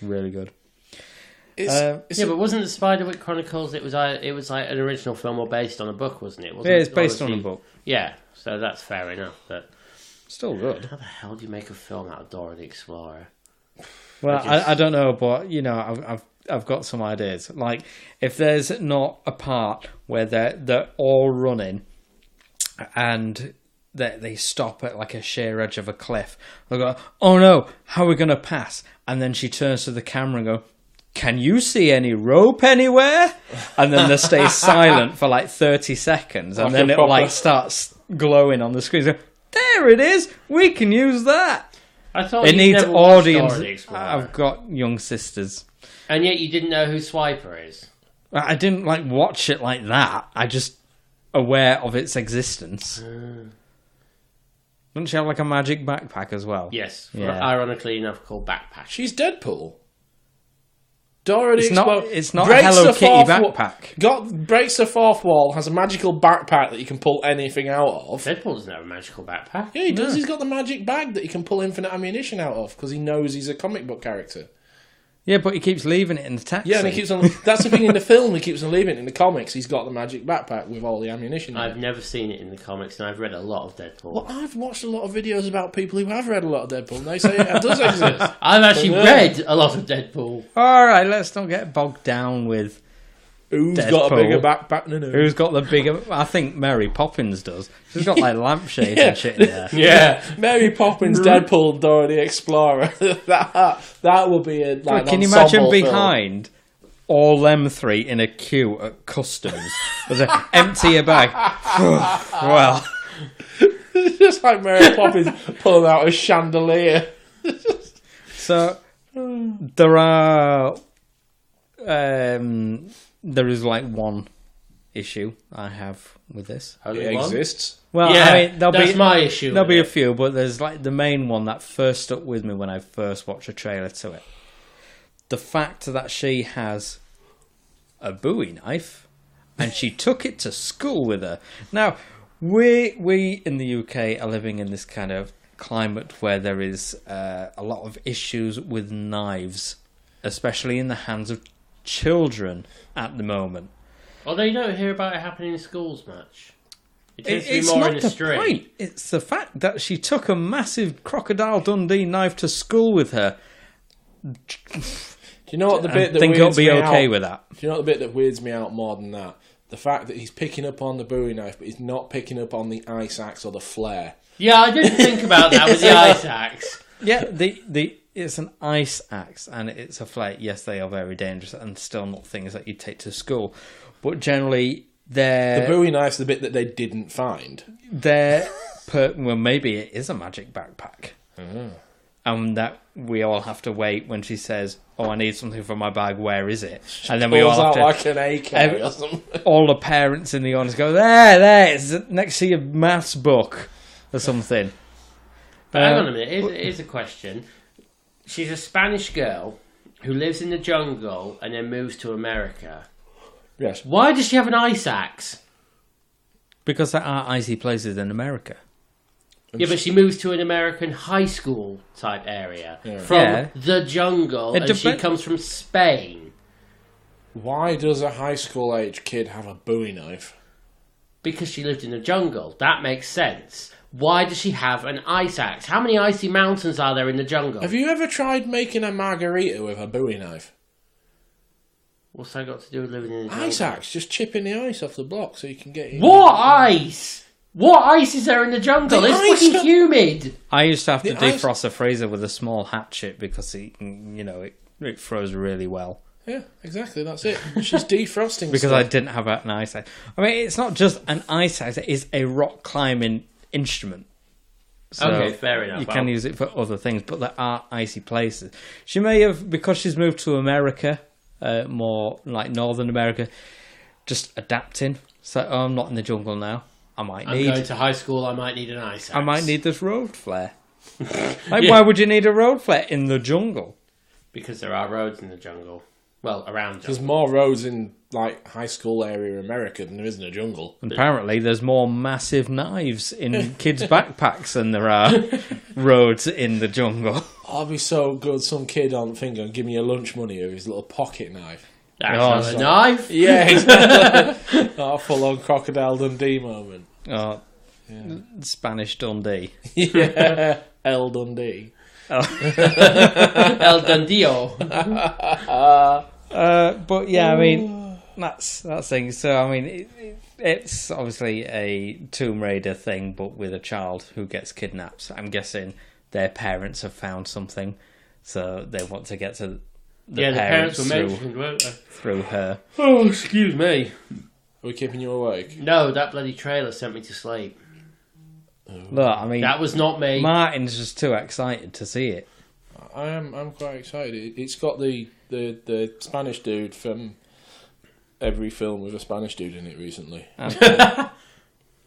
Really good. Yeah, but wasn't the Spiderwick Chronicles? It was like an original film or based on a book, wasn't it? Wasn't Yeah, it's based on a obviously- book. Yeah, so that's fair enough. But Still good. how the hell do you make a film out of Dora the Explorer? Well, I don't know, but, you know, I've got some ideas. Like, if there's not a part where they're all running and they stop at like a sheer edge of a cliff, they'll go, "Oh no, how are we going to pass?" And then she turns to the camera and go, "Can you see any rope anywhere?" And then they stay silent for like 30 seconds, and then it like starts glowing on the screen. So, there it is. We can use that. I thought It you needs never watched audience. Dora the Explorer. I've got young sisters. And yet you didn't know who Swiper is. I didn't like watch it like that. I just aware of its existence. Doesn't she have like a magic backpack as well? Yes, Yeah. ironically enough called Backpack. She's Deadpool. Dora the Explorer. It's not a breaks Hello the Kitty fourth backpack. Breaks the fourth wall, has a magical backpack that you can pull anything out of. Deadpool doesn't have a magical backpack. Yeah, he does. He's got the magic bag that he can pull infinite ammunition out of because he knows he's a comic book character. Yeah, but he keeps leaving it in the taxi. Yeah, and he keeps on. That's the thing in the film. He keeps on leaving it in the comics. He's got the magic backpack with all the ammunition. I've never seen it in the comics, and I've read a lot of Deadpool. Well, I've watched a lot of videos about people who have read a lot of Deadpool, and they say it does exist. I've actually read a lot of Deadpool. All right, let's not get bogged down with Who's Deadpool. got a bigger backpack than who? who's got the bigger. I think Mary Poppins does. She's got like lampshades and shit in there. Yeah, Mary Poppins, Deadpool, and Dora the Explorer. that would be a like. Can you imagine behind all them three in a queue at customs with an empty a bag? Well, just like Mary Poppins pulling out a chandelier. so there are. There is like one issue I have with this. Only It one? exists. Well, Yeah, I mean, that's my issue There'll with be a it. few, but there's like the main one that first stuck with me when I first watched a trailer to it. The fact that she has a Bowie knife and she took it to school with her. Now, we in the UK are living in this kind of climate where there is a lot of issues with knives, especially in the hands of children at the moment. Although you don't hear about it happening in schools much. It tends to be It's more not in the the street. point. It's the fact that she took a massive Crocodile Dundee knife to school with her. Do you know what the bit I that think it'll weirds be me okay out? with that. Do you know what the bit that weirds me out more than that? The fact that he's picking up on the Bowie knife, but he's not picking up on the ice axe or the flare. Yeah, I didn't think about that with the ice axe. Yeah, it's an ice axe and it's a flare. Yes, they are very dangerous and still not things that you take to school. But generally, The Bowie knife's the bit that they didn't find. well, maybe it is a magic backpack. And that we all have to wait when she says, "Oh, I need something for my bag. Where is it?" And then we all Pulls have out to. like an AK or something. All the parents in the audience go, there, it's next to your maths book or something. But hang on a minute, here's a question. She's a Spanish girl who lives in the jungle and then moves to America. Yes. Why does she have an ice axe? Because there are icy places in America. Yeah, but she moves to an American high school type area from Yeah. the jungle, It and she depen- comes from Spain. Why does a high school age kid have a Bowie knife? Because she lived in the jungle. That makes sense. Why does she have an ice axe? How many icy mountains are there in the jungle? Have you ever tried making a margarita with a Bowie knife? What's that got to do with living in the jungle? Ice axe, just chipping the ice off the block so you can get in. What ice? What ice is there in the jungle? The It's ice fucking that- humid. I used to have to The ice- defrost a freezer with a small hatchet because it froze really well. Yeah, exactly, that's it. She's defrosting Because stuff. I didn't have an ice axe. I mean, it's not just an ice axe; it is a rock climbing instrument. So Okay, fair enough. You can Well- use it for other things, but there are icy places. She may have, because she's moved to America, more like Northern America, just adapting. So I'm not in the jungle now. I'm going to high school, I might need an ice axe. I might need this road flare. Why would you need a road flare in the jungle? Because there are roads in the jungle. Well, around There's jungle. more roads in like high school area America than there is in a jungle. Apparently, there's more massive knives in kids' backpacks than there are roads in the jungle. Oh, it'd be so good. Some kid on finger and give me your lunch money with his little pocket knife. That's Oh, not so- a knife. Yeah, exactly. Oh, full-on Crocodile Dundee moment. Oh, Spanish Dundee. Yeah, El Dundee. El Dundio. But yeah, I mean, that's thing. So I mean, it's obviously a Tomb Raider thing, but with a child who gets kidnapped. I'm guessing their parents have found something, so they want to get to the parents were mentioned, weren't they? through her. Oh, excuse me. Are we keeping you awake? No, that bloody trailer sent me to sleep. Look, I mean, That was not me. Martin's just too excited to see it. I'm quite excited. It's got the Spanish dude from every film with a Spanish dude in it recently.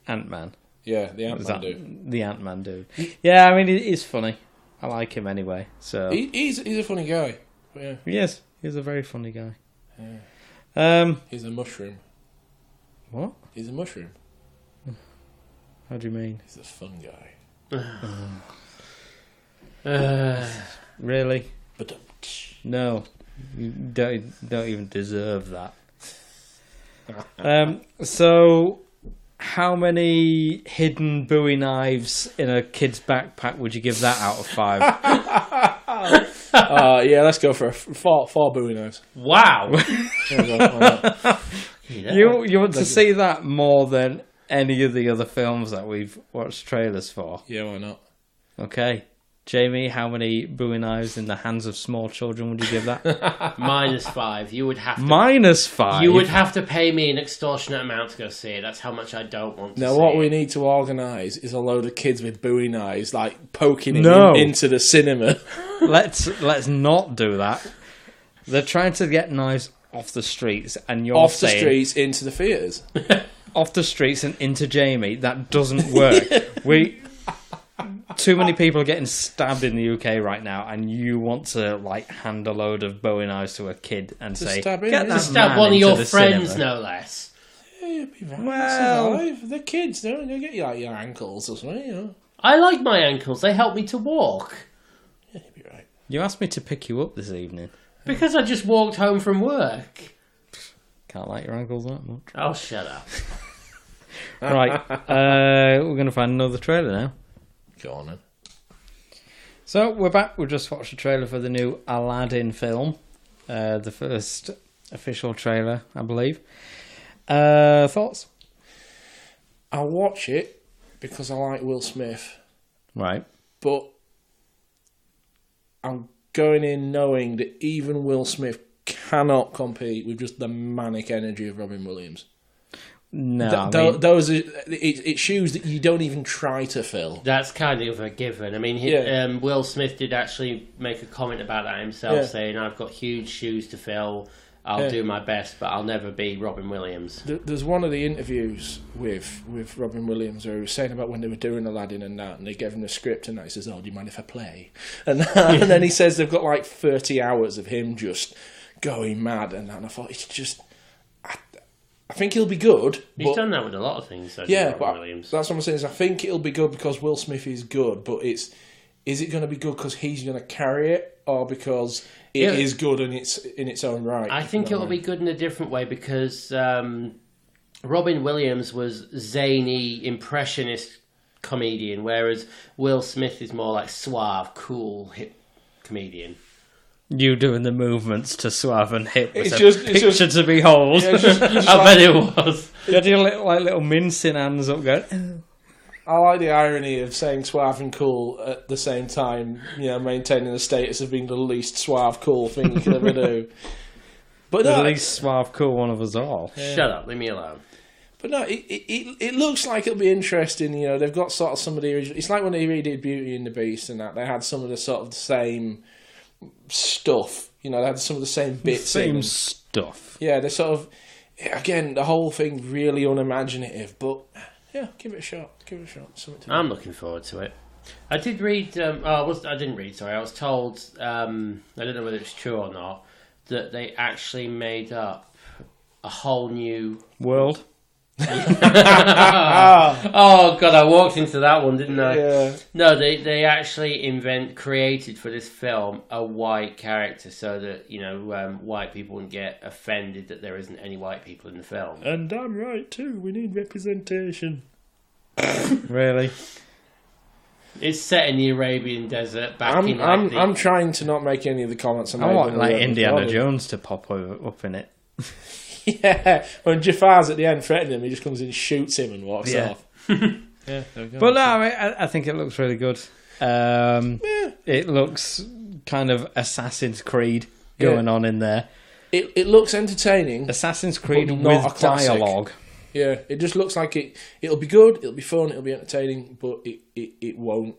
Ant-Man. Yeah, the Ant-Man dude. The Ant-Man dude. Yeah, I mean, he's funny. I like him anyway. So He's a funny guy. But yeah. he is. He's a very funny guy. Yeah. He's a mushroom. What? He's a mushroom. How do you mean? He's a fun guy. Really? But No, you don't even deserve that. So, how many hidden Bowie knives in a kid's backpack would you give that out of 5? yeah, let's go for four Bowie knives. Wow. You want to see that more than any of the other films that we've watched trailers for? Yeah, why not? Okay. Jamie, how many Bowie knives in the hands of small children would you give that? -5. You would have to. -5? You would have to pay me an extortionate amount to go see it. That's how much I don't want to Now, see what it. we need to organise is a load of kids with Bowie knives, like poking it No. into the cinema. Let's not do that. They're trying to get knives off the streets, and you're Off the saying streets into the theatres. off the streets and into Jamie. That doesn't work. Too many people are getting stabbed in the UK right now, and you want to hand a load of Bowie knives to a kid and say, stab him, "Get yeah. that Stab man one of into your the friends, cinema." no less. Yeah, you'll be right. Well- Survive. They're kids, don't they? Get you your ankles or something, you know. I like my ankles. They help me to walk. Yeah, you'll be right. You asked me to pick you up this evening. Because I just walked home from work. Can't like your ankles that much. Oh, shut up. Right, we're going to find another trailer now. Go on then. So we're back. We just watched a trailer for the new Aladdin film, the first official trailer, I believe. Thoughts? I'll watch it because I like Will Smith, Right. but I'm going in knowing that even Will Smith cannot compete with just the manic energy of Robin Williams. No, Those are it's shoes that you don't even try to fill. That's kind of a given. I mean, Will Smith did actually make a comment about that himself, saying, I've got huge shoes to fill. I'll do my best, but I'll never be Robin Williams. There's one of the interviews with Robin Williams where he was saying about when they were doing Aladdin and that, and they gave him the script, and he says, "Oh, do you mind if I play?" And then he says they've got 30 hours of him just going mad, and I thought it's just. I think he'll be good. He's done that with a lot of things, though, Yeah, Robin but Williams. that's what I'm saying. Is I think it'll be good because Will Smith is good, but is it going to be good because he's going to carry it, or because it is good and it's in its own right? I think it'll be good in a different way because Robin Williams was zany, impressionist comedian, whereas Will Smith is more like suave, cool, hip comedian. you doing the movements to suave and hip was It's a just- picture to behold. Yeah, just I bet it was. You had your little mincing hands up going, "Oh." I like the irony of saying suave and cool at the same time, maintaining the status of being the least suave, cool thing you could ever do. But The no, least suave, cool one of us all. Shut up, leave me alone. But no, it looks like it'll be interesting. They've got sort of some of the original. It's like when they redid Beauty and the Beast and that. They had some of the sort of the same stuff. They had some of the same bits. Same stuff. Yeah, they're sort of, again, the whole thing really unimaginative. But yeah, give it a shot. Give it a shot. Something to I'm looking forward to it. I did read. I didn't read. Sorry, I was told. I don't know whether it's true or not that they actually made up a whole new. World. Oh god, I walked into that one, didn't I? Yeah. No, they actually created for this film a white character so that white people wouldn't get offended that there isn't any white people in the film. And I'm right too. We need representation. Really? It's set in the Arabian desert back in. I'm trying to not make any of the comments. I want like Indiana Jones to pop up in it. Yeah, when Jafar's at the end threatening him, he just comes in and shoots him and walks off. Yeah, there we go. But no, I think it looks really good. It looks kind of Assassin's Creed going on in there. It looks entertaining. Assassin's Creed not with a classic. dialogue. Yeah, it just looks like it'll be good, it'll be fun, it'll be entertaining, but it won't.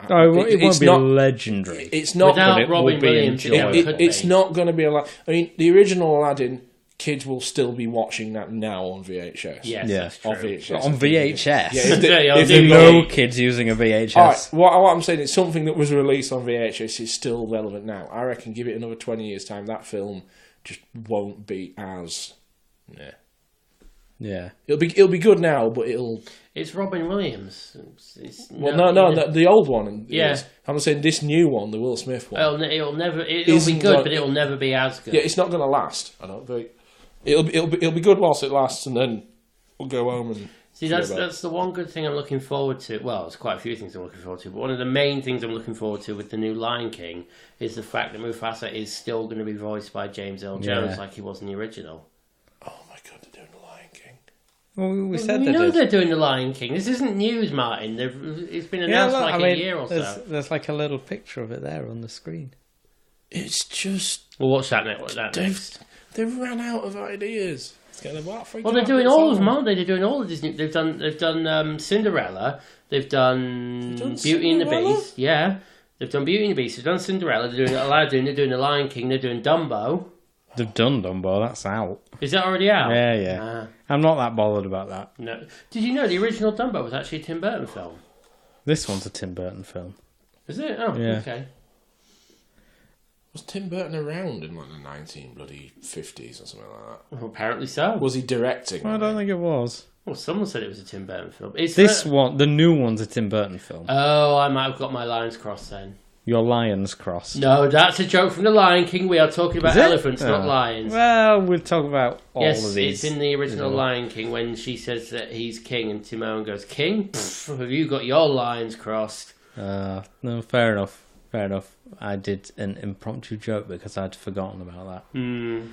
It won't be legendary. It's not. Without Robin Williams, it's not going to be I mean, the original Aladdin, kids will still be watching that now on VHS. Yes, that's true. On VHS. On VHS. Yeah, if there are no kids using a VHS. All right, what I'm saying is something that was released on VHS is still relevant now. I reckon give it another 20 years' time, that film just won't be as... Yeah. It'll be good now, but it'll... It's Robin Williams. The old one. Yeah. I'm saying this new one, the Will Smith one. It'll be good, but it'll never be as good. Yeah, it's not going to last, I don't think. It'll be good whilst it lasts, and then we'll go home and... See, that's the one good thing I'm looking forward to. Well, there's quite a few things I'm looking forward to, but one of the main things I'm looking forward to with the new Lion King is the fact that Mufasa is still going to be voiced by James Earl Jones like he was in the original. Oh my God, they're doing the Lion King. Well, we said we know they're doing the Lion King. This isn't news, Martin. It's been announced a year or so. There's like a little picture of it there on the screen. It's just... We'll watch that next. They've ran out of ideas. Well, they're doing all of them, aren't they? They're doing all of Disney. They've done Cinderella. They've done Beauty and the Beast. Yeah, they've done Beauty and the Beast. They've done Cinderella. They're doing Aladdin. They're doing the Lion King. They're doing Dumbo. They've done Dumbo. That's out. Is that already out? Yeah. I'm not that bothered about that. No. Did you know the original Dumbo was actually a Tim Burton film? This one's a Tim Burton film. Is it? Oh, yeah. Okay. Was Tim Burton around in like the 1950s or something like that? Well, apparently so. Was he directing? I don't think it was. Well, someone said it was a Tim Burton film. The new one's a Tim Burton film. Oh, I might have got my lines crossed then. Your lion's crossed. No, that's a joke from the Lion King. We are talking about elephants, not lions. Well, we'll talk about all of these. Yes, it's in the original Lion King when she says that he's king and Timon goes, "King? Pfft, have you got your lines crossed?" No, fair enough. I did an impromptu joke because I'd forgotten about that. And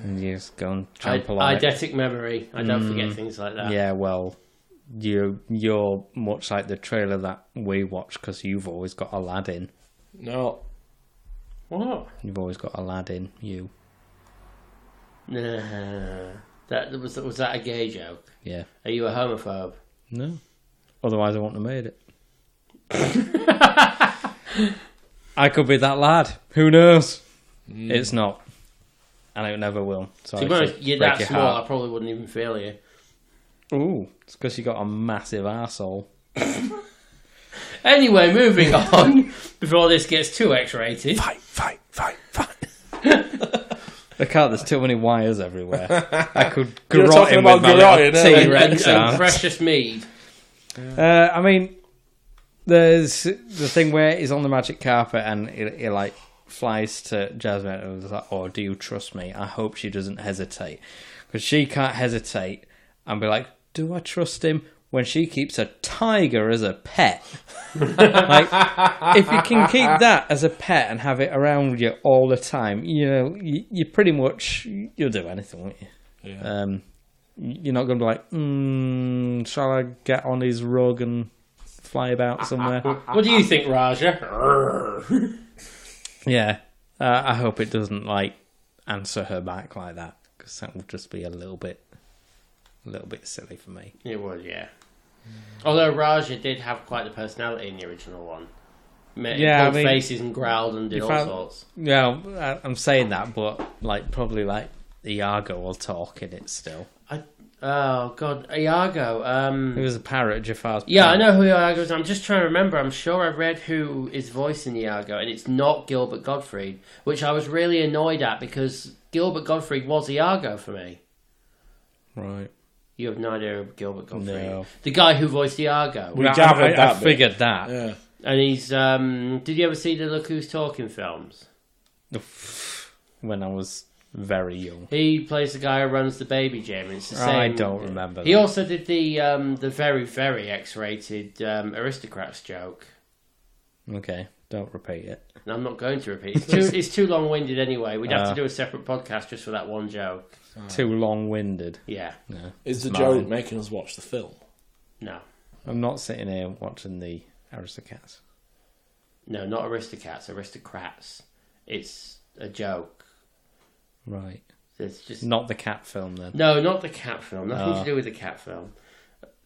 you just go and trample on it. Eidetic memory. I don't forget things like that. Yeah, well, you're much like the trailer that we watched because you've always got Aladdin. No. What? You've always got Aladdin, you. Nah. Was that a gay joke? Yeah. Are you a homophobe? No. Otherwise I wouldn't have made it. I could be that lad. Who knows? It's not. And it never will. So you're that small, I probably wouldn't even feel you. Ooh, it's because you got a massive arsehole. Anyway, moving on. Before this gets too X-rated. Fight. I can't, there's too many wires everywhere. I could You're garrot talking him about with my little T-Rex and arms. precious mead. I mean, there's the thing where he's on the magic carpet and he like flies to Jasmine and was like, "Oh, do you trust me?" I hope she doesn't hesitate, because she can't hesitate and be like, "Do I trust him?" when she keeps a tiger as a pet. Like, if you can keep that as a pet and have it around you all the time, you know, you pretty much, you'll do anything, won't you? Yeah. You're not going to be like, shall I get on his rug and fly about somewhere? What do you think, Raja? Yeah. I hope it doesn't, like, answer her back like that, because that would just be a little bit silly for me. It would, yeah. Although Raja did have quite the personality in the original one. Pulled faces and growled and did all sorts. Yeah, I'm saying that, but like probably like Iago will talk in it still. Oh God, Iago. He was a parrot, Jafar's. Yeah, parrot. I know who Iago is. I'm just trying to remember. I'm sure I read who is voicing Iago, and it's not Gilbert Gottfried, which I was really annoyed at because Gilbert Gottfried was Iago for me. Right. You have no idea of Gilbert Gottfried. No. The guy who voiced Iago. I figured that. Yeah. And he's... did you ever see the Look Who's Talking films? When I was very young. He plays the guy who runs the baby gym. It's the same. I don't remember He that. also did the very, very X-rated Aristocrats joke. Okay, don't repeat it. And I'm not going to repeat. It's too long-winded anyway. We'd have to do a separate podcast just for that one joke. Too long-winded. Yeah. No. Is the Mine. joke making us watch the film? No. I'm not sitting here watching the Aristocats. No, not Aristocats. Aristocrats. It's a joke. Right. It's just Not the cat film, then. No, not the cat film. Nothing to do with the cat film.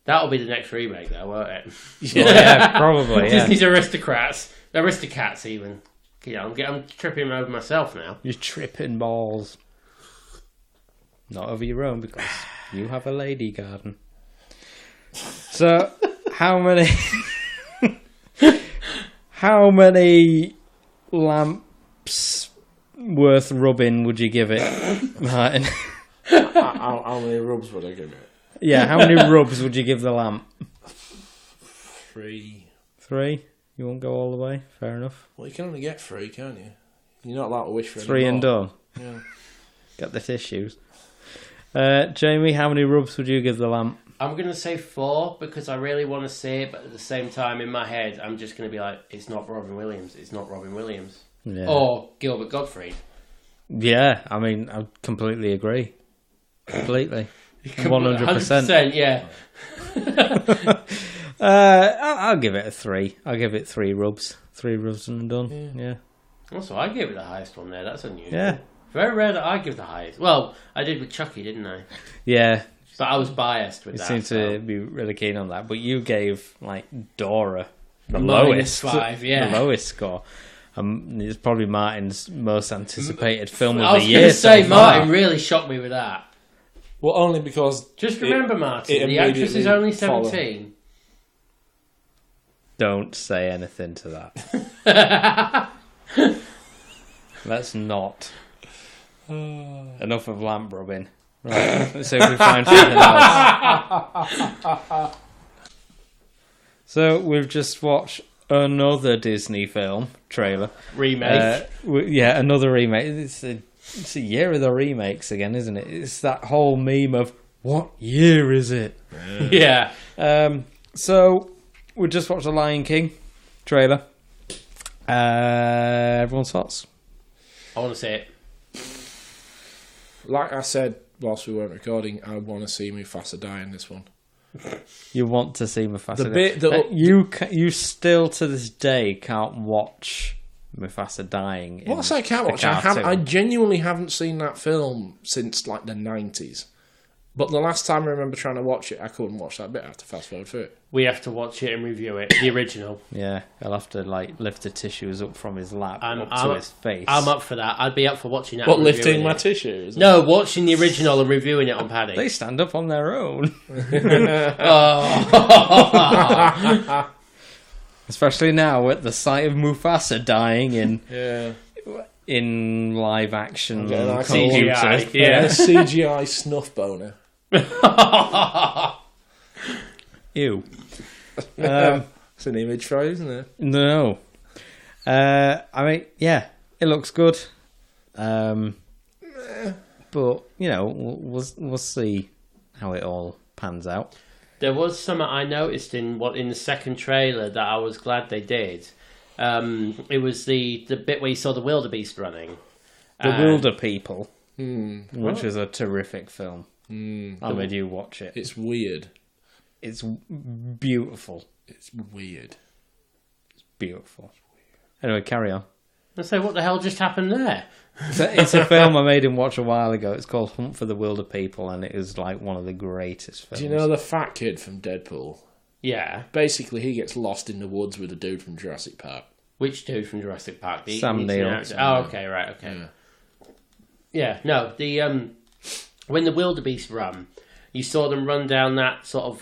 That'll be the next remake, though, won't it? Yeah, probably, yeah. Disney's Aristocats, even. I'm tripping over myself now. You're tripping balls. Not over your own, because you have a lady garden. So, how many lamps worth rubbing would you give it, Martin? How many rubs would I give it? Yeah, how many rubs would you give the lamp? 3. 3? You won't go all the way? Fair enough. Well, you can only get 3, can't you? You're not allowed to wish for 3 and more. done. Yeah. Got the tissues. Jamie, how many rubs would you give the lamp? I'm going to say 4 because I really want to see it, but at the same time, in my head, I'm just going to be like, it's not Robin Williams. It's not Robin Williams. Yeah. Or Gilbert Gottfried. Yeah, I mean, I completely agree. Completely. 100%. 100%, yeah. I'll give it a 3. I'll give it 3 rubs. 3 rubs and done. Yeah. Also, I gave it the highest one there. That's unusual. Yeah. Very rare that I give the highest. Well, I did with Chucky, didn't I? Yeah. But I was biased with You that. seem to be really keen on that. But you gave, like, Dora the Minus lowest. 5, yeah. The lowest score. It's probably Martin's most anticipated film I of was the going year. to say, so far. Martin really shocked me with that. Well, only because... Just remember, Martin, it the actress is immediately only followed. 17. Don't say anything to that. Let's not. Enough of lamp rubbing. Right, let's see if we find something else. So we've just watched another Disney film trailer. Remake. Another remake. It's a year of the remakes again, isn't it? It's that whole meme of, what year is it? Yeah. So we just watched the Lion King trailer. Everyone's thoughts? I want to see it. Like I said whilst we weren't recording, I want to see Mufasa die in this one. You want to see Mufasa? The bit that you still to this day can't watch Mufasa dying. Well, I say I can't watch. I genuinely haven't seen that film since like the 90s. But the last time I remember trying to watch it, I couldn't watch that bit. I had to fast forward through it. We have to watch it and review it. The original. Yeah, he'll have to like lift the tissues up from his lap up to his face. I'm up for that. I'd be up for watching that. What, and lifting reviewing my it. tissues? No, watching the original and reviewing it on Paddy. They stand up on their own. Oh. Especially now at the sight of Mufasa dying in live action Okay, like CGI. Yeah. A CGI snuff boner. Ew. It's an image for you, isn't it? No. I mean, yeah, it looks good. But, you know, we'll see how it all pans out. There was something I noticed in the second trailer that I was glad they did. It was the bit where you saw the wildebeest running. The Wilder People, which is a terrific film. I made you watch it. It's weird. It's beautiful. It's weird. It's beautiful. Anyway, carry on. I say, what the hell just happened there? It's a film I made him watch a while ago. It's called Hunt for the Wilder People, and it is like one of the greatest films. Do you know the fat kid from Deadpool? Yeah. Basically, he gets lost in the woods with a dude from Jurassic Park. Which dude from Jurassic Park? Sam Neill. Oh, okay, right, okay. Yeah, no, when the wildebeest run, you saw them run down that sort of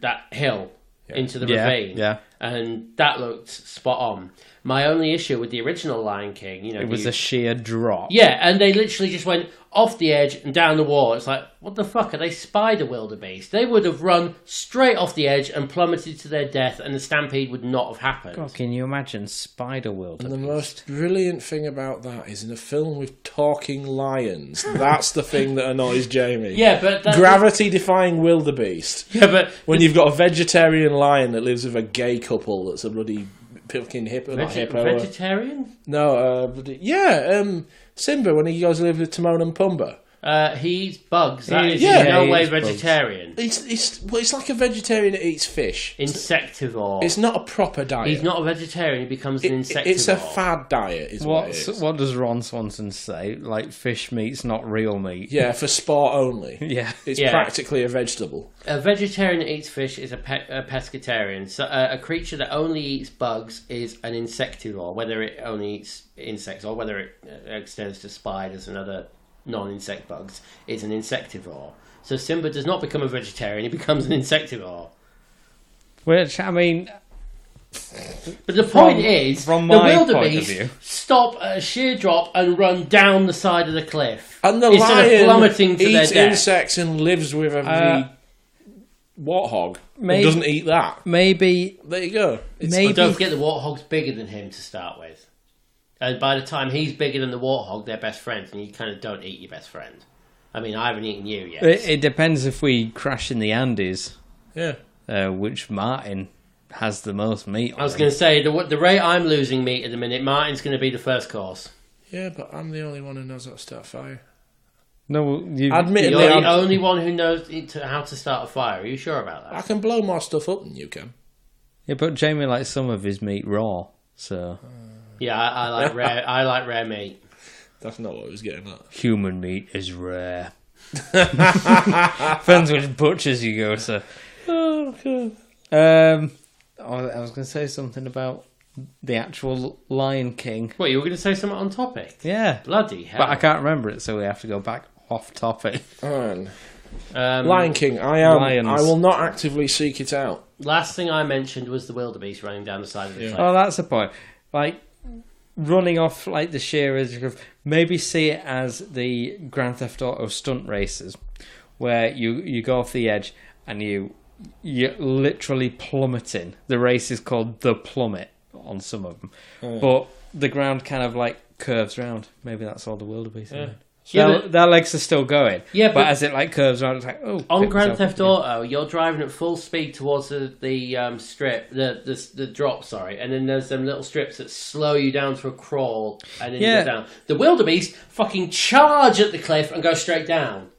that hill into the ravine, and that looked spot on. My only issue with the original Lion King, it was a sheer drop. Yeah, and they literally just went off the edge and down the wall. It's like, what the fuck? Are they spider wildebeest? They would have run straight off the edge and plummeted to their death, and the stampede would not have happened. God, can you imagine spider wildebeest? And the most brilliant thing about that is in a film with talking lions. That's the thing that annoys Jamie. Yeah, but gravity-defying wildebeest. Yeah, but when you've got a vegetarian lion that lives with a gay couple that's a bloody fucking hippo. Not hippo. Vegetarian? No, Simba when he goes to live with Timon and Pumbaa. He eats bugs. That is Yeah. no he way eats bugs. Well, vegetarian. it's like a vegetarian that eats fish. Insectivore. It's not a proper diet. He's not a vegetarian. He becomes an insectivore. It's a fad diet, is what it is. What does Ron Swanson say? Like, fish meat's not real meat. Yeah, for sport only. Yeah. It's Yeah. practically a vegetable. A vegetarian that eats fish is a pescatarian. So a creature that only eats bugs is an insectivore, whether it only eats insects or whether it extends to spiders and other non-insect bugs. It's an insectivore. So Simba does not become a vegetarian; he becomes an insectivore. Which, I mean, But the point is, from the my point of wildebeest view. stop at a sheer drop and run down the side of the cliff. And the instead of lion plummeting to their eats death. insects and lives with every warthog. maybe- Doesn't eat that. maybe There you go. maybe Don't forget the warthog's bigger than him to start with. And by the time he's bigger than the warthog, they're best friends, and you kind of don't eat your best friend. I mean, I haven't eaten you yet. it depends if we crash in the Andes, Yeah. which Martin has the most meat on. I was going to say, the rate I'm losing meat at the minute, Martin's going to be the first course. Yeah, but I'm the only one who knows how to start a fire. No, you. Admittedly, You're the I'm- only one who knows how to start a fire. Are you sure about I that? can blow more stuff up than you can. Yeah, but Jamie likes some of his meat raw, so Yeah, I like rare. I like rare meat. That's not what I was getting at. human meat is rare. Depends which butchers you go to. Oh, God. I was going to say something about the actual Lion King. What, you were going to say something on topic? Yeah, Bloody hell! but I can't remember it, so we have to go back off topic. Alright. Um, Lion King, Lions. I will not actively seek it out. Last thing I mentioned was the wildebeest running down the side of the cliff. Oh, that's the point. Like, running off like the sheer edge of, maybe see it as the Grand Theft Auto stunt races, where you go off the edge and you're literally plummeting. The race is called the plummet on some of them, but the ground kind of like curves round. Maybe that's all the wildebeest. Yeah. Their legs are still going. Yeah, but but as it like curves around, it's like, oh. on pick Grand myself Theft up Auto, you're driving at full speed towards the strip, the drop, sorry, and then there's them little strips that slow you down to a crawl, and then you go down. The wildebeest fucking charge at the cliff and go straight down,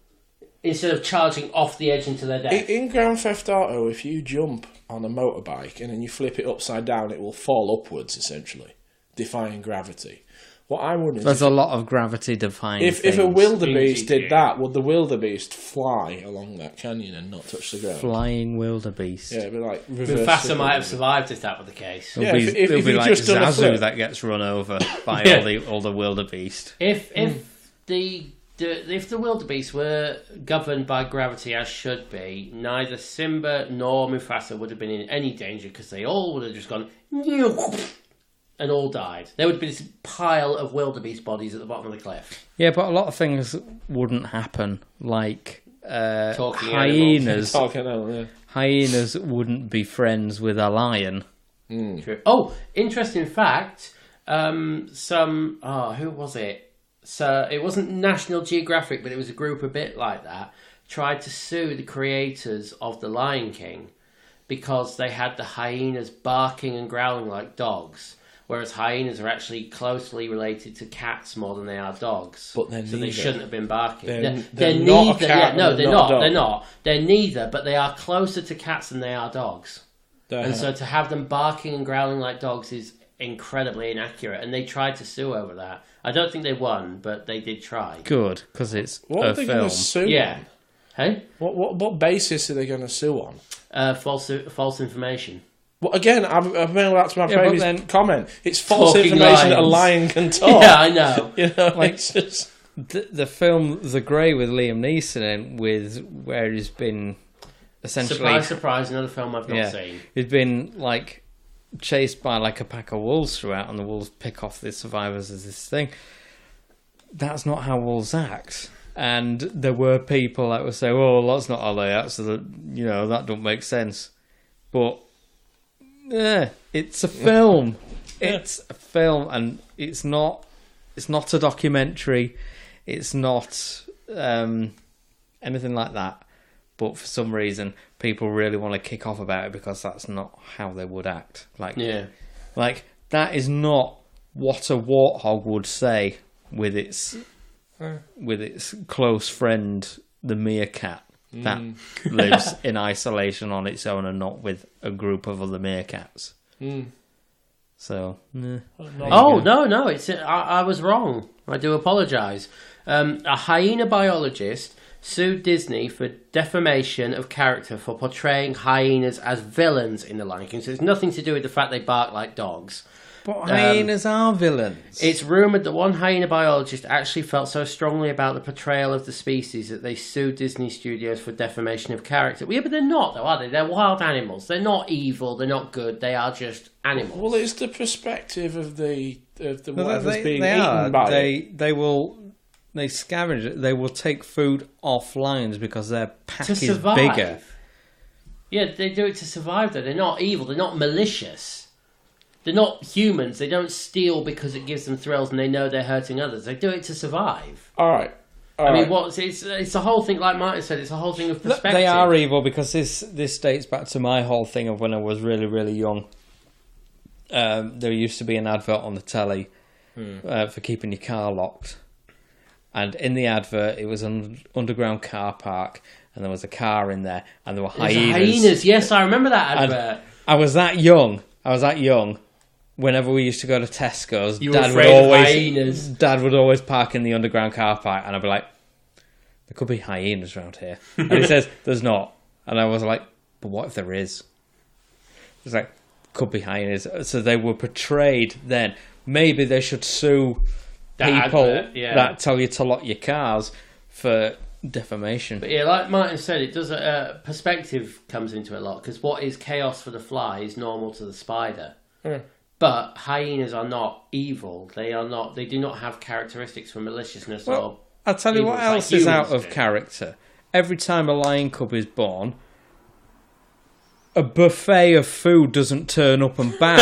instead of charging off the edge into their death. In Grand Theft Auto, if you jump on a motorbike and then you flip it upside down, it will fall upwards, essentially, defying gravity. What I'm wondering There's is a lot of gravity defying if things. a wildebeest GTA. did that, would the wildebeest fly along that canyon and not touch the ground? Flying wildebeest. Yeah, it'd be like reverse. Mufasa might have survived if that were the case. Yeah, It'll be, if it'll be you like just done a Zazu flip. that gets run over by Yeah. all the wildebeest. If the wildebeest were governed by gravity as should be, neither Simba nor Mufasa would have been in any danger because they all would have just gone and all died. There would be this pile of wildebeest bodies at the bottom of the cliff. Yeah, but a lot of things wouldn't happen, like Talking hyenas. Talking out, yeah. Hyenas wouldn't be friends with a lion. True. Oh, interesting fact. Who was it? So it wasn't National Geographic, but it was a group a bit like that. Tried to sue the creators of The Lion King because they had the hyenas barking and growling like dogs, whereas hyenas are actually closely related to cats more than they are dogs. But they're so they neither. shouldn't have been barking. They're not a neither. cat Yeah, no, and they're not a not. dog. They're not. They're neither, but they are closer to cats than they are dogs. And so to have them barking and growling like dogs is incredibly inaccurate, and they tried to sue over that. I don't think they won, but they did try. Good, because it's What a are they going film. to sue Yeah. on? Hey? What basis are they going to sue on? False information. Well, again, I've made that to my Yeah, but previous then- comment. It's false Talking information that a lions. lion can talk. Yeah, I know. You know, Like- it's just... The film The Grey with Liam Neeson in, where he's been essentially Surprise, surprise, another film I've not seen. he's been like chased by like a pack of wolves throughout, and the wolves pick off the survivors as this thing. That's not how wolves act. And there were people that would say, "Oh, that's not how they act," so that that don't make sense. But yeah, it's a film. It's a film, and it's not a documentary. It's not anything like that. But for some reason, people really want to kick off about it because that's not how they would act. Like, Yeah. Like, that is not what a warthog would say with its close friend, the meerkat, that lives in isolation on its own and not with a group of other meerkats. So, no, it's I was wrong. I do apologise. A hyena biologist sued Disney for defamation of character for portraying hyenas as villains in The Lion King. So it's nothing to do with the fact they bark like dogs. but hyenas are villains. It's rumoured that one hyena biologist actually felt so strongly about the portrayal of the species that they sued Disney Studios for defamation of character. Well, yeah, but they're not, though, are they? They're wild animals. They're not evil. They're not good. They are just animals. Well, it's the perspective of the No, whatever's being they eaten are. by it. They scavenge it. They will take food off lions because their pack To is survive. bigger. Yeah, they do it to survive, though. They're not evil. They're not malicious. They're not humans. They don't steal because it gives them thrills and they know they're hurting others. They do it to survive. All right. I mean, it's a whole thing, like Martin said, it's a whole thing of perspective. They are evil because this dates back to my whole thing of when I was really, really young. There used to be an advert on the telly for keeping your car locked. And in the advert, it was an underground car park, and there was a car in there, and there were hyenas. Yes, I remember that advert. And I was that young. Whenever we used to go to Tesco's, You were afraid of hyenas. Dad would always park in the underground car park, and I'd be like, there could be hyenas around here. And he says, there's not. And I was like, but what if there is? It's like, could be hyenas. So they were portrayed then. Maybe they should sue people that tell you to lock your cars for defamation. But yeah, like Martin said, it does perspective comes into it a lot, because what is chaos for the fly is normal to the spider. But hyenas are not evil. They do not have characteristics for maliciousness or I'll tell you evil what like else is out humans of do. character. Every time a lion cub is born, a buffet of food doesn't turn up and bow.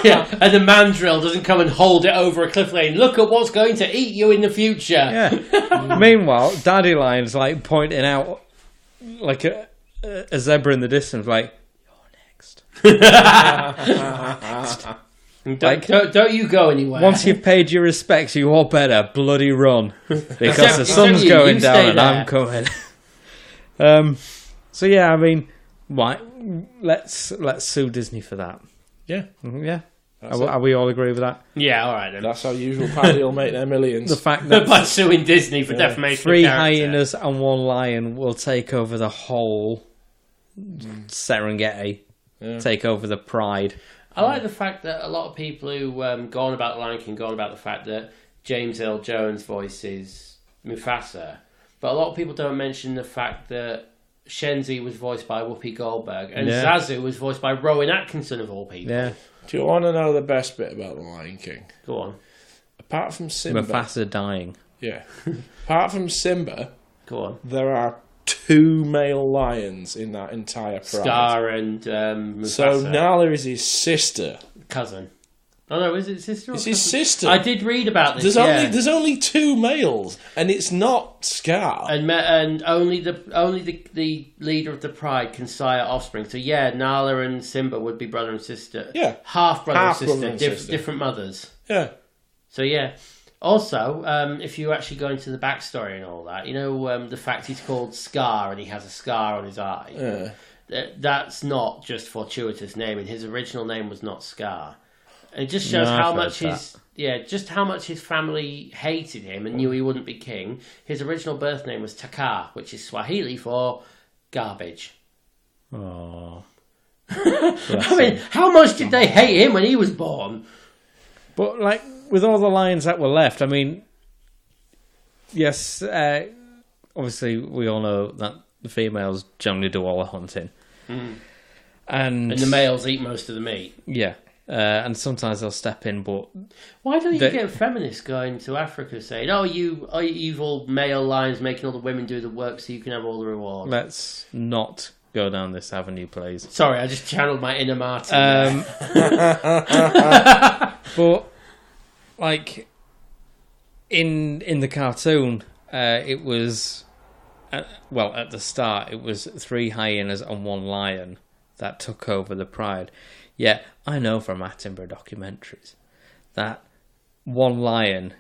Yeah, and the mandrill doesn't come and hold it over a cliff lane. Look at what's going to eat you in the future. Yeah. Meanwhile, Daddy Lion's like pointing out like a zebra in the distance, like, you're next. Don't you go anywhere. Once you've paid your respects, you all better bloody run because the Except sun's you going stay down and there. I'm coming. So yeah, I mean, right? Let's sue Disney for that. Yeah. Yeah. That's Are we all agree with that? Yeah, all right then. That's how usual Paddy will make their millions. The fact that By suing Disney for defamation 3 of character. hyenas and 1 lion will take over the whole Serengeti, take over the pride. I like the fact that a lot of people who go on about The Lion King go on about the fact that James Earl Jones voices Mufasa, but a lot of people don't mention the fact that Shenzi was voiced by Whoopi Goldberg and Zazu was voiced by Rowan Atkinson, of all people. Yeah. Do you want to know the best bit about The Lion King? Go on. Apart from Simba. Mufasa dying. Yeah. Apart from Simba, Go on. there are 2 male lions in that entire pride. Scar and Mufasa. So Nala is his sister. Cousin. Oh no, is it sister or It's his cousin? sister. I did read about this. There's only 2 males, and it's not Scar. And only the leader of the pride can sire offspring. So yeah, Nala and Simba would be brother and sister. Yeah. Half brother Half and brother sister, and sister. different mothers. Yeah. So yeah. Also, if you actually go into the backstory and all that, you know, the fact he's called Scar and he has a scar on his eye. That's not just fortuitous naming. His original name was not Scar. And it just shows how much his family hated him and knew he wouldn't be king. His original birth name was Taka, which is Swahili for garbage. Oh. I mean, how much did they hate him when he was born? But like with all the lions that were left, I mean, yes, obviously we all know that the females generally do all the hunting, and the males eat most of the meat. Yeah, and sometimes they'll step in, but why don't you get feminists going to Africa saying, "Oh, you evil male lions making all the women do the work so you can have all the reward"? Let's not go down this avenue, please. Sorry, I just channeled my inner Martin. But like in the cartoon, it was at the start it was 3 hyenas and 1 lion that took over the pride. Yeah, I know from Attenborough documentaries that one lion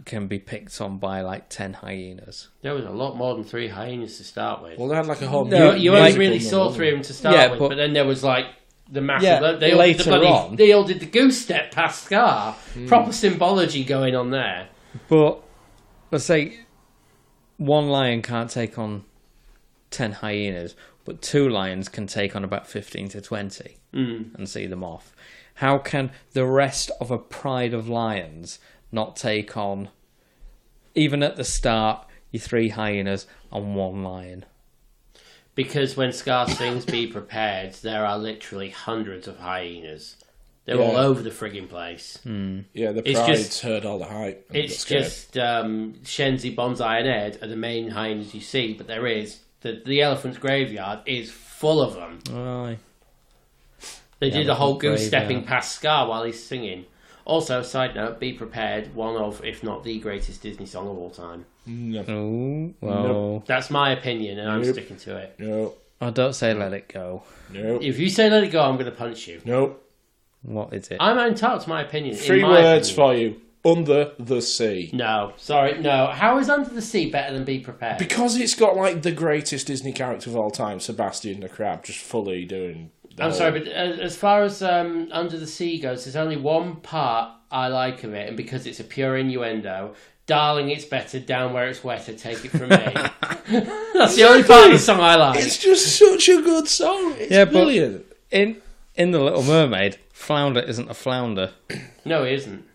can be picked on by like 10 hyenas. There was a lot more than 3 hyenas to start with. Well, they had like a whole... No, you only like- really saw 3 of them to start with, but then there was like the massive... Yeah, they all did the later on. They all did the goose step past Scar. Proper symbology going on there. But let's say one lion can't take on 10 hyenas, but 2 lions can take on about 15 to 20 and see them off. How can the rest of a pride of lions not take on, even at the start, your 3 hyenas and 1 lion? Because when Scar sings Be Prepared, there are literally hundreds of hyenas. They're all over the frigging place. Yeah, the It's pride's just- heard all the hype. and It's got scared. just Shenzi, Bonsai and Ed are the main hyenas you see, but there is... The elephant's graveyard is full of them. Aye. They did a whole Elephant goose stepping graveyard. past Scar while he's singing. Also, side note, Be Prepared, one of, if not the greatest Disney song of all time. No. Oh, well, That's my opinion, and I'm Nope. sticking to it. No. I don't say let it go. No. If you say let it go, I'm going to punch you. No. What is it? I'm entitled to my opinion. 3 in my words opinion. for you. Under the sea. No, sorry, no. How is Under the Sea better than Be Prepared? Because it's got like the greatest Disney character of all time, Sebastian the Crab, just fully doing... I'm sorry, but as far as Under the Sea goes, there's only one part I like of it, and because it's a pure innuendo, darling, it's better down where it's wetter, take it from me. That's the only part of the song I like. It's just such a good song. It's Yeah, but- brilliant. In The Little Mermaid, flounder isn't a flounder. No, he isn't.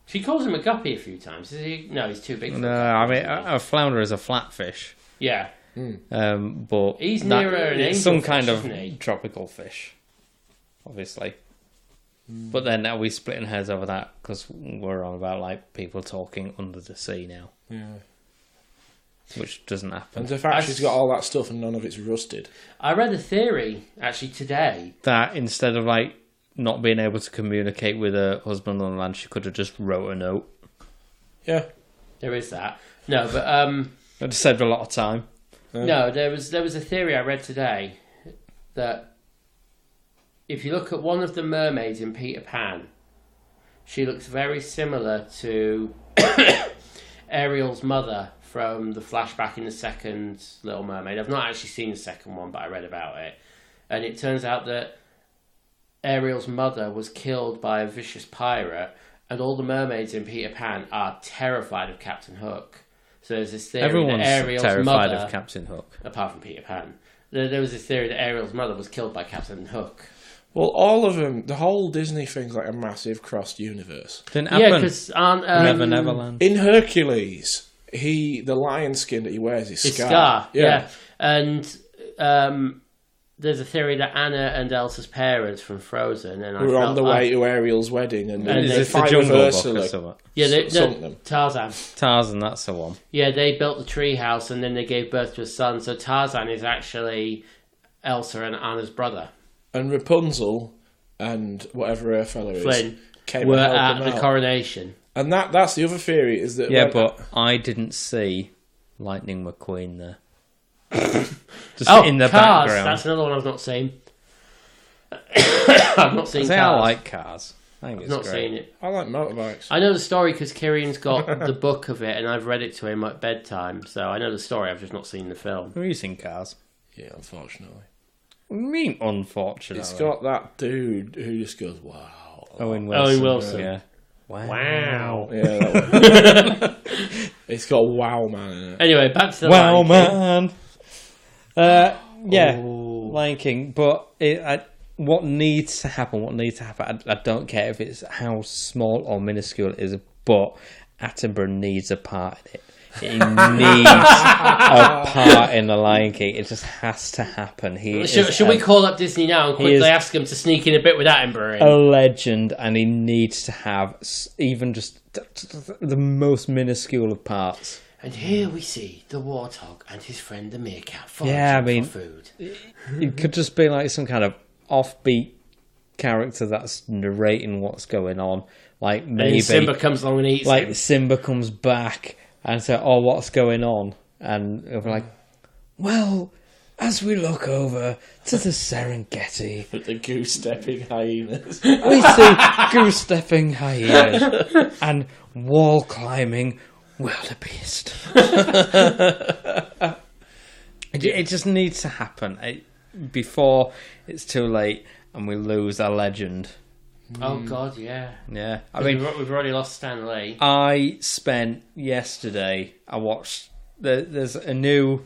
She calls him a guppy a few times. Is he? No, he's too big for No, a I guppy, mean, isn't he? a flounder is a flatfish. Yeah. But He's nearer an it's some angelfish, kind of isn't he? tropical fish, obviously. But then are we splitting hairs over that because we're on about like people talking under the sea now, Yeah. which doesn't happen. And the fact she's got all that stuff and none of it's rusted. I read a theory, actually, today. That instead of like not being able to communicate with her husband on land, she could have just wrote a note. Yeah. There is that. No, but I'd have saved a lot of time. no, there was a theory I read today that if you look at one of the mermaids in Peter Pan, she looks very similar to Ariel's mother from the flashback in the second Little Mermaid. I've not actually seen the second one, but I read about it. And it turns out that Ariel's mother was killed by a vicious pirate, and all the mermaids in Peter Pan are terrified of Captain Hook. So there's this theory Everyone's that Ariel's terrified mother, of Captain Hook. apart from Peter Pan, there was this theory that Ariel's mother was killed by Captain Hook. Well, all of them, the whole Disney thing's like a massive crossed universe. Didn't Yeah, happen. because aren't Never Neverland. In Hercules, the lion skin that he wears is it's Scar. Scar, yeah. And there's a theory that Anna and Elsa's parents from Frozen, and I We're on felt the like- way to Ariel's wedding, and And Is they this the fight with Jungle Book Ursula. or something? Yeah, sunk them. Tarzan. Tarzan, that's the one. Yeah, they built the tree house and then they gave birth to a son. So Tarzan is actually Elsa and Anna's brother. And Rapunzel and whatever her fella is Flynn came were and helped at them the out. coronation. And that's the other theory is that Yeah, when- but I didn't see Lightning McQueen there. Just Oh, in the Cars. background. That's another one I've not seen. I've not seen I Cars. like Cars. I think I've it's not great. seen it. I like motorbikes. I know the story because Kirian's got the book of it and I've read it to him at bedtime. So I know the story, I've just not seen the film. Have you seen Cars? Yeah, unfortunately. What do you mean, unfortunately? It's got that dude who just goes, wow. Owen Wilson. Owen Wilson. Yeah. Wow. Wow. Yeah, that one. It's got Wow Man in it. Anyway, back to the Wow, Lion King. man. Yeah, Ooh. Lion King. But what needs to happen? I don't care if it's how small or minuscule it is, but Attenborough needs a part in it. He needs a part in the Lion King. It just has to happen. Should we call up Disney now and quickly is ask him to sneak in a bit with Attenborough in? a legend, and he needs to have even just the most minuscule of parts. And here we see the warthog and his friend the meerkat foraging Yeah, I mean- for food. It could just be like some kind of offbeat character that's narrating what's going on. Like And maybe Simba comes along and eats like him. Simba comes back and says, "Oh, what's going on?" And it'll be like, "Well, as we look over to the Serengeti, With the goose-stepping hyenas. we see goose-stepping hyenas and wall-climbing wildebeest. It just needs to happen before it's too late and we lose our legend. Oh God, yeah. Yeah, I 'Cause mean, we've already lost Stan Lee. I spent yesterday. I watched. There's a new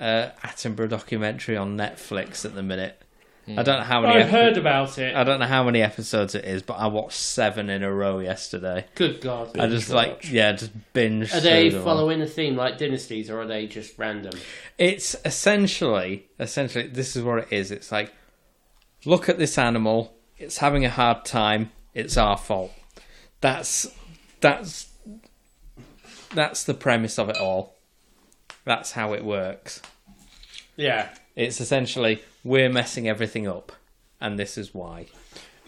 Attenborough documentary on Netflix at the minute. I don't know how many. I've heard about it. I don't know how many episodes it is, but I watched 7 in a row yesterday. Good God. I just just binge. Are they through them. following a theme like Dynasties, or are they just random? It's essentially this is what it is. It's like, look at this animal. It's having a hard time. It's our fault. That's the premise of it all. That's how it works. Yeah. It's essentially, we're messing everything up, and this is why.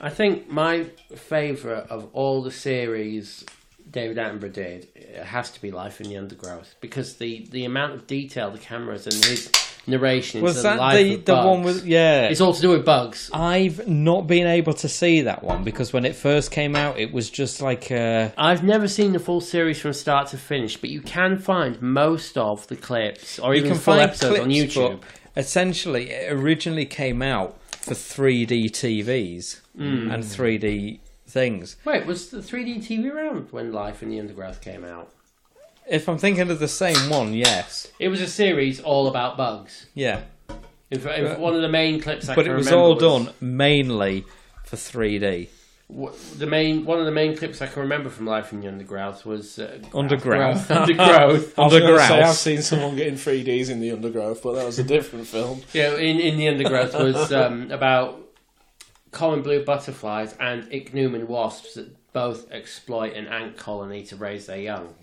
I think my favourite of all the series David Attenborough did has to be Life in the Undergrowth, because the amount of detail the cameras and his narration Was into the that life of the bugs. one with... Yeah. It's all to do with bugs. I've not been able to see that one, because when it first came out, it was just like... I've never seen the full series from start to finish, but you can find most of the clips, or even full episodes on YouTube. Essentially, it originally came out for 3D TVs and 3D things. Wait, was the 3D TV around when Life in the Undergrowth came out? If I'm thinking of the same one, yes. It was a series all about bugs. Yeah. In fact, one of the main clips I But can it was remember all done mainly for 3D. One of the main clips I can remember from Life in the Undergrowth was Undergrowth. Undergrowth. I've seen someone getting 3Ds in the Undergrowth, but that was a different film. Yeah, in the Undergrowth was about common blue butterflies and ichneumon wasps that both exploit an ant colony to raise their young,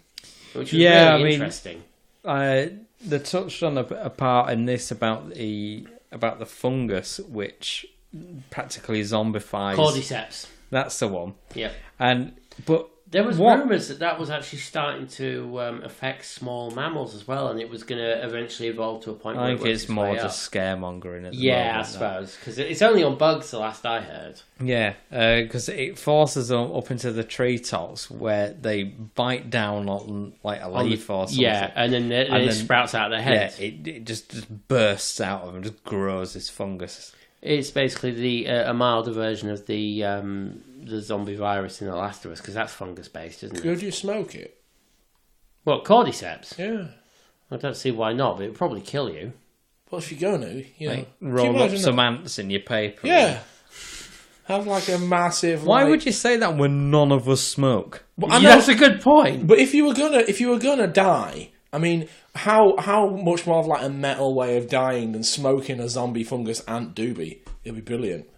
which was really interesting. They touched on a part in this about the fungus, which practically zombifies. Cordyceps. That's the one. Yeah. But there was rumours that was actually starting to affect small mammals as well, and it was going to eventually evolve to a point where I think it's more just scaremongering at the moment. I suppose, because it's only on bugs, the last I heard. Yeah, because it forces them up into the treetops where they bite down on like a leaf or something. Yeah, and then it sprouts out of their heads. Yeah, it just bursts out of them, just grows this fungus. It's basically a milder version of the zombie virus in The Last of Us, because that's fungus based, isn't it? Could you smoke it? What, cordyceps? Yeah. I don't see why not, but it'd probably kill you. Well, if you're going to, Like, roll up some ants in your paper. Yeah. Have like a massive. Why would you say that when none of us smoke? Well, that's a good point. But if you were gonna die, I mean, how much more of like a metal way of dying than smoking a zombie fungus ant doobie? It'd be brilliant.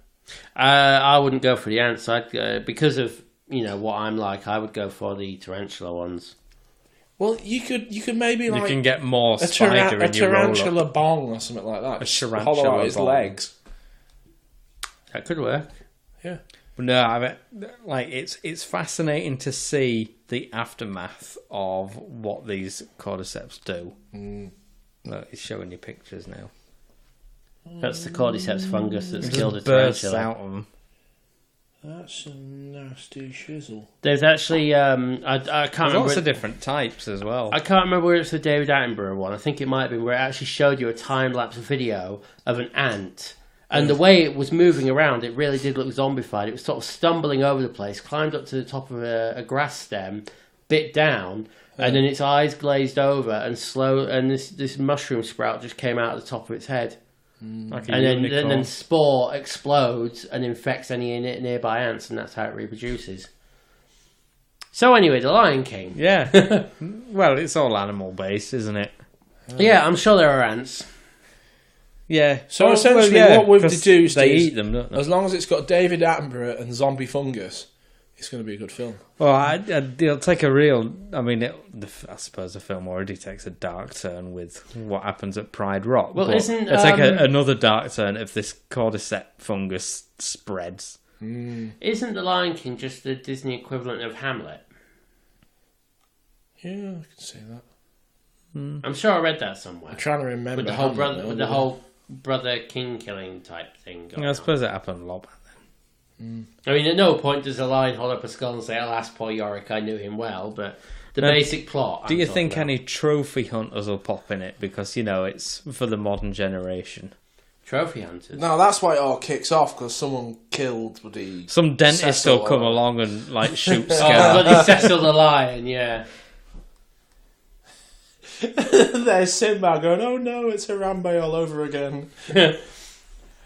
I wouldn't go for the ants. Because of what I'm like, I would go for the tarantula ones. Well, you could maybe like you can get more a spider in your tarantula bong or something like that. A tarantula hollow out his bong. legs. That could work. Yeah. But no, I mean, like it's fascinating to see the aftermath of what these cordyceps do. Look, it's showing you pictures now. That's the cordyceps fungus that's It killed a just bursts tarantula. out of them. That's a nasty shizzle. There's actually I can't There's remember. lots of different types as well. I can't remember whether it's the David Attenborough one. I think it might have been where it actually showed you a time-lapse video of an ant. And the way it was moving around, it really did look zombified. It was sort of stumbling over the place, climbed up to the top of a grass stem, bit down, and then its eyes glazed over, and this mushroom sprout just came out of the top of its head. Like And then spore explodes and infects any nearby ants, and that's how it reproduces. So anyway, The Lion King. Yeah. Well, it's all animal based, isn't it? Yeah, I'm sure there are ants. Yeah. So essentially, what we've deduced they is eat them, don't they? as long as it's got David Attenborough and zombie fungus, it's going to be a good film. Well, it'll take a real. I mean, I suppose the film already takes a dark turn with what happens at Pride Rock. Well, but isn't it'll take another dark turn if this cordyceps fungus spreads. Isn't The Lion King just the Disney equivalent of Hamlet? Yeah, I can see that. I'm sure I read that somewhere. I'm trying to remember. With the whole brother king killing type thing going I suppose on. it happened a lot back then. I mean, at no point does a lion hold up a skull and say, "Alas, poor Yorick, I knew him well." But the basic plot. Do you think any trophy hunters will pop in it? Because, it's for the modern generation. trophy hunters? No, that's why it all kicks off, because someone killed the... Some dentist Cecil will come or- along and, shoot Oh, Scar. bloody Cecil the lion, yeah. There's Sinbad going, oh no, it's Harambe all over again.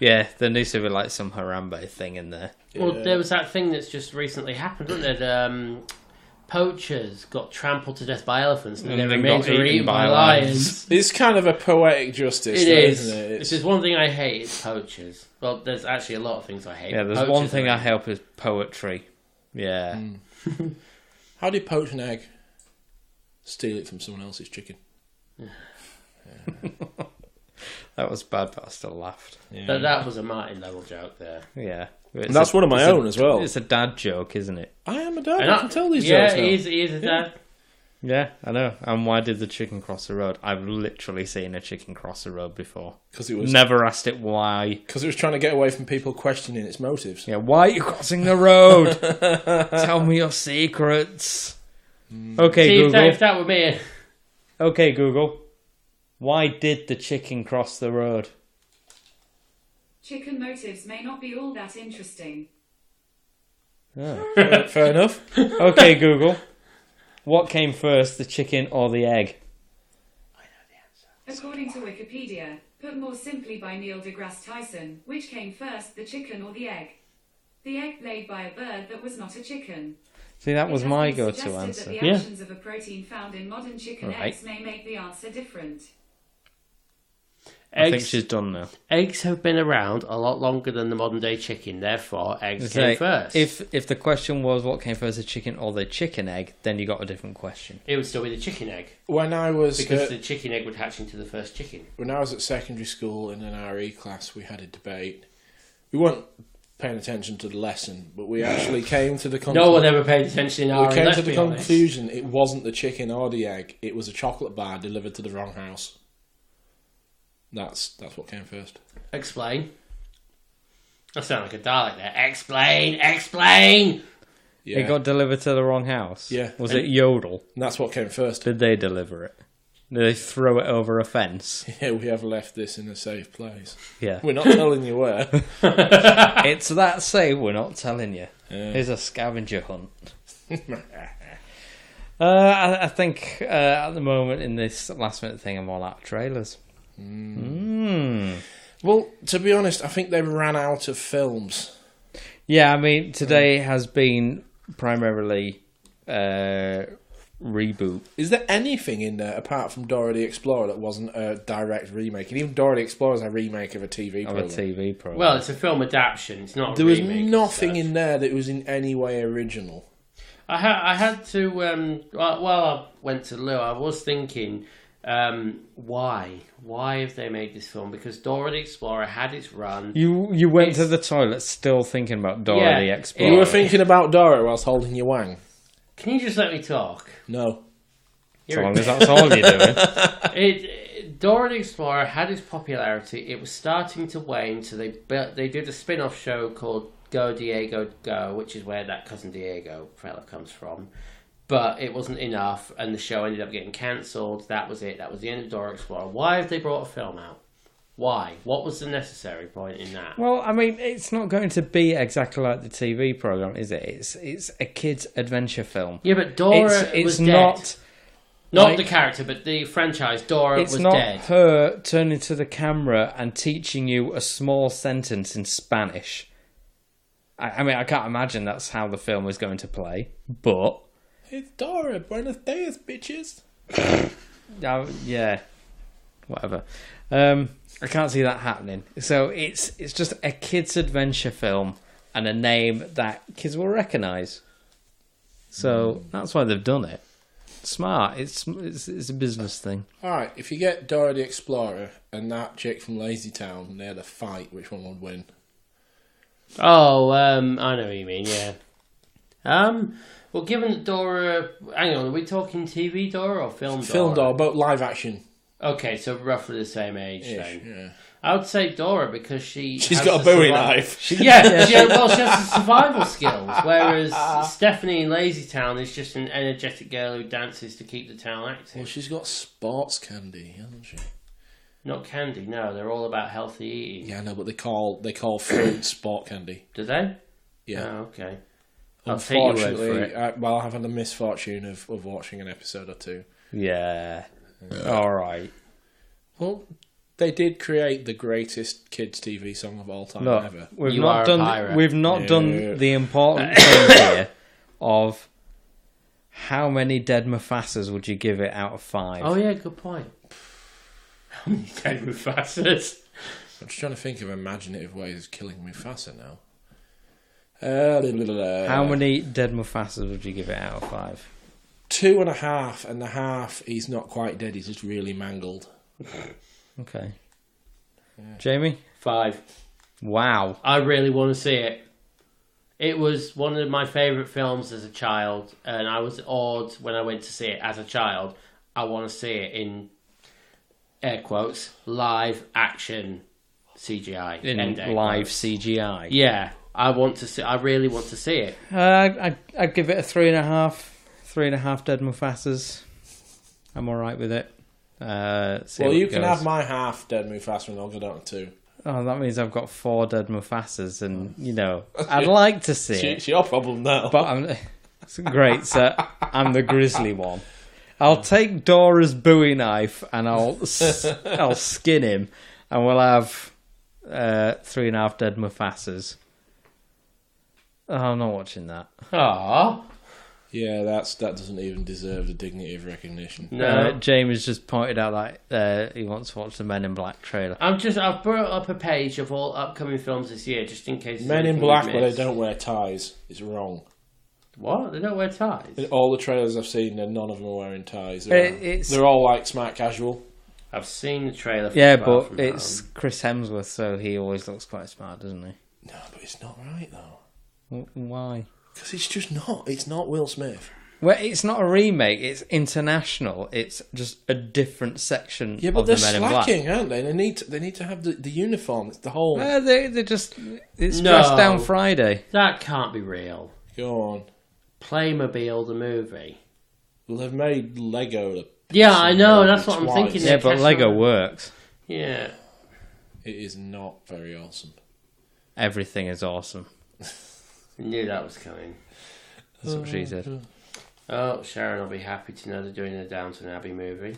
Yeah, there needs to be, some Harambe thing in there. Well, Yeah. there was that thing that's just recently happened, wasn't there? Poachers got trampled to death by elephants and And their they remains got were eaten eaten by by lions. It's kind of a poetic justice, It though, is. isn't it? This is one thing I hate, is poachers. Well, there's actually a lot of things I hate. Yeah, but there's poachers one thing are- I help is poetry. Yeah. How do you poach an egg? Steal it from someone else's chicken. That was bad, but I still laughed. But that was a Martin level joke there. Yeah. And that's one of my own as well. It's a dad joke, isn't it? I am a dad. And I can tell these yeah, jokes now. he is a dad. Yeah, I know. And why did the chicken cross the road? I've literally seen a chicken cross the road before. Because it was Never asked it why. because it was trying to get away from people questioning its motives. Yeah, why are you crossing the road? Tell me your secrets. Okay, See, Google. if that were me, Okay, Google. Why did the chicken cross the road? Chicken motives may not be all that interesting. Oh. Fair enough. Okay, Google. What came first, the chicken or the egg? According to Wikipedia, put more simply by Neil deGrasse Tyson, which came first, the chicken or the egg? The egg laid by a bird that was not a chicken. See, that was It has my been go-to suggested answer. that the Yeah. actions of a protein found in modern chicken Right. eggs may make the answer different. I think eggs, she's done now. eggs have been around a lot longer than the modern day chicken. Therefore, eggs Say, came first. If the question was what came first, the chicken or the chicken egg, then you got a different question. It would still be the chicken egg When I was because the chicken egg would hatch into the first chicken. when I was at secondary school in an RE class, we had a debate. We weren't paying attention to the lesson, but we actually came to the No one ever paid attention in we our came let's to the be honest. conclusion it wasn't the chicken or the egg; it was a chocolate bar delivered to the wrong house. That's what came first. Explain. I sound like a Dalek there. Explain. Yeah, It got delivered to the wrong house. Yeah. Was it Yodel? and that's what came first. Did they deliver it? Did they throw it over a fence? Yeah, we have left this in a safe place. Yeah. We're not telling you where. It's that safe, we're not telling you. Yeah. It's a scavenger hunt. I think at the moment in this last minute thing, I'm all out of trailers. Well, to be honest, I think they ran out of films. Yeah, I mean, today has been primarily reboot. Is there anything in there apart from Dora the Explorer that wasn't a direct remake? And even Dora the Explorer is a remake of a TV Of program. a TV program. Well, it's a film adaptation. It's not. A There was remake as nothing such. in there that was in any way original. I had to. While I went to Lou, I was thinking, why? Why have they made this film? Because Dora the Explorer had its run. You went to It's- the toilet still thinking about Dora Yeah, the You Explorer. were thinking about Dora whilst holding your wang? Can you just let me talk? No. As long as that's all you're doing. Dora the Explorer had its popularity. It was starting to wane, so they did a spin-off show called Go Diego Go, which is where that cousin Diego fella comes from. But it wasn't enough, and the show ended up getting cancelled. That was it. That was the end of Dora the Explorer. Why have they brought a film out? Why? What was the necessary point in that? Well, I mean, it's not going to be exactly like the TV program, is it? It's a kids' adventure film. Yeah, but Dora It's was dead. not. Not like- the character, but the franchise. Dora It's was not dead. her turning to the camera and teaching you a small sentence in Spanish. I mean, I can't imagine that's how the film is going to play, but It's Dora. Buenos dias, bitches. yeah, whatever. I can't see that happening. So it's just a kids' adventure film and a name that kids will recognise. So that's why they've done it. Smart. It's a business thing. Alright, if you get Dora the Explorer and that chick from Lazy Town and they had a fight, which one would win? Oh, I know what you mean, yeah. Well, given that Dora... Hang on, are we talking TV Dora or film Dora? Film Dora, but live action. Okay, so roughly the same age then. Yeah. I would say Dora because she's got a Bowie knife. She has the survival skills, whereas Stephanie in Lazy Town is just an energetic girl who dances to keep the town active. Well, she's got sports candy, hasn't she? Not candy, no. They're all about healthy eating. Yeah, no, but they call fruit sport candy. Do they? Yeah. Oh, okay. I'll take your word for it. I've had the misfortune of watching an episode or two. Yeah. All right. Well, they did create the greatest kids' TV song of all time ever. We've not done the important thing here of how many dead Mufasas would you give it out of 5? Oh yeah, good point. How many dead Mufasas? I'm just trying to think of imaginative ways of killing Mufasa now. How many dead Mufasas would you give it out of 5? 2.5, and the half he's not quite dead, he's just really mangled. Okay. Yeah. Jamie? 5. Wow. I really want to see it. It was one of my favourite films as a child, and I was awed when I went to see it as a child. I want to see it in, air quotes, live action CGI. In live CGI? Yeah. I really want to see it. I'd give it a 3.5 dead Mufasas. I'm alright with it. Well, you can have my half dead Mufasa and I'll go down to 2. Oh, that means I've got 4 dead Mufasas, and I'd like to see it. It's your problem now. But it's great, so I'm the grizzly one. I'll take Dora's Bowie knife and I'll skin him, and we'll have 3.5 dead Mufasas. Oh, I'm not watching that. Aww. Yeah, that doesn't even deserve the dignity of recognition. No, James just pointed out that he wants to watch the Men in Black trailer. I've brought up a page of all upcoming films this year, just in case. Men in Black, where they don't wear ties, is wrong. What? They don't wear ties? In all the trailers I've seen, none of them are wearing ties. They're all like smart casual. I've seen the trailer. But it's Chris Hemsworth, so he always looks quite smart, doesn't he? No, but it's not right though. Why? Because it's just not. It's not Will Smith. Well, it's not a remake. It's international. It's just a different section. Yeah, but of they're the Men slacking, in Black. aren't they? They need to have the uniform. It's the whole. It's Dressed Down Friday. That can't be real. Go on. Playmobil the movie. Well, they've made Lego. Yeah, I know. That's what I'm thinking. Yeah, but Lego works. Yeah. It is not very awesome. Everything is awesome. I knew that was coming. That's what she said. Oh, Sharon will be happy to know they're doing a Downton Abbey movie.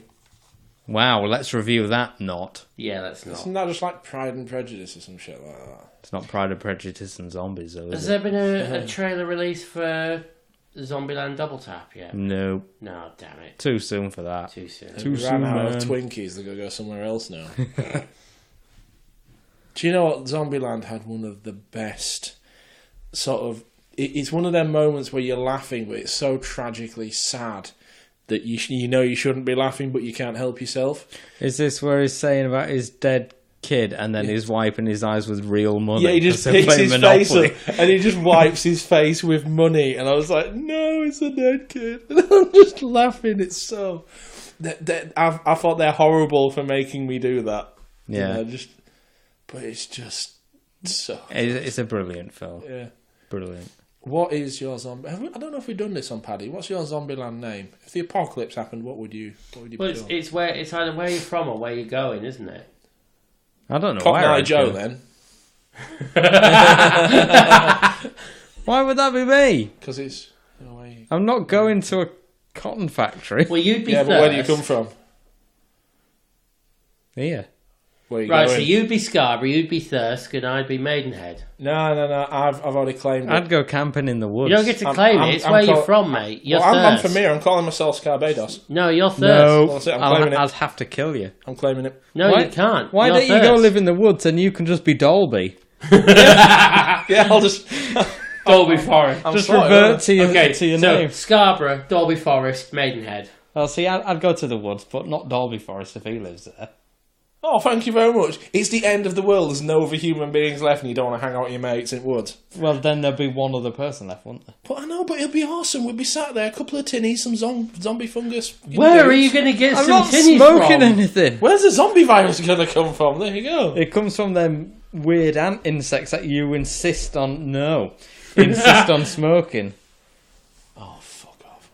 Wow, let's review that. Not. Yeah, let's not. Isn't that just like Pride and Prejudice or some shit like that? It's not Pride and Prejudice and Zombies, though. Has there been a trailer release for Zombieland Double Tap yet? No. No, damn it. Too soon for that. Too soon. Too ran soon, out of man. Twinkies. They're going to go somewhere else now. Do you know what? Zombieland had one of the best sort of... It's one of them moments where you're laughing, but it's so tragically sad that you know you shouldn't be laughing, but you can't help yourself. Is this where he's saying about his dead kid and then he's wiping his eyes with real money? Yeah, he just picks his face up and he just wipes his face with money. And I was like, no, it's a dead kid. And I'm just laughing. It's so... I thought they're horrible for making me do that. Yeah. But it's just so... It's a brilliant film. Yeah. Brilliant. What is your zombie? I don't know if we've done this on Paddy. What's your Zombieland name? If the apocalypse happened, what would you Well, it's either where you're from or where you're going, isn't it? I don't know. Cockney Eye Joe, then. Why would that be me? Because it's... I'm not going to a cotton factory. Well, you'd be Yeah, but where do you come from? Here. Where are you Right, going? so you'd be Scarborough, you'd be Thirsk, and I'd be Maidenhead. No. I've already claimed it. I'd go camping in the woods. You don't get to claim it. It's where you're from, mate. You're I'm Thirsk. from here. I'm calling myself Scarbados. No, you're Thirsk. No, Well, that's it, I'm claiming it. I'd have to kill you. I'm claiming it. No, you can't. Why You're don't you go Thirsk. live in the woods and you can just be Dolby? Yeah, I'll just... Dolby Forest. I'm Just sorry, revert to your So, name. Scarborough, Dolby Forest, Maidenhead. Well, see, I'd go to the woods, but not Dolby Forest if he lives there. Oh, thank you very much. It's the end of the world. There's no other human beings left, and you don't want to hang out with your mates in woods. Well, then there'll be one other person left, won't there? But I know, but it'll be awesome. We'll be sat there, a couple of tinnies, some zombie fungus. Where are you going to get I'm some not tinnies smoking from? anything. Where's the zombie virus going to come from? There you go. It comes from them weird ant insects that you insist on smoking. Oh, fuck off.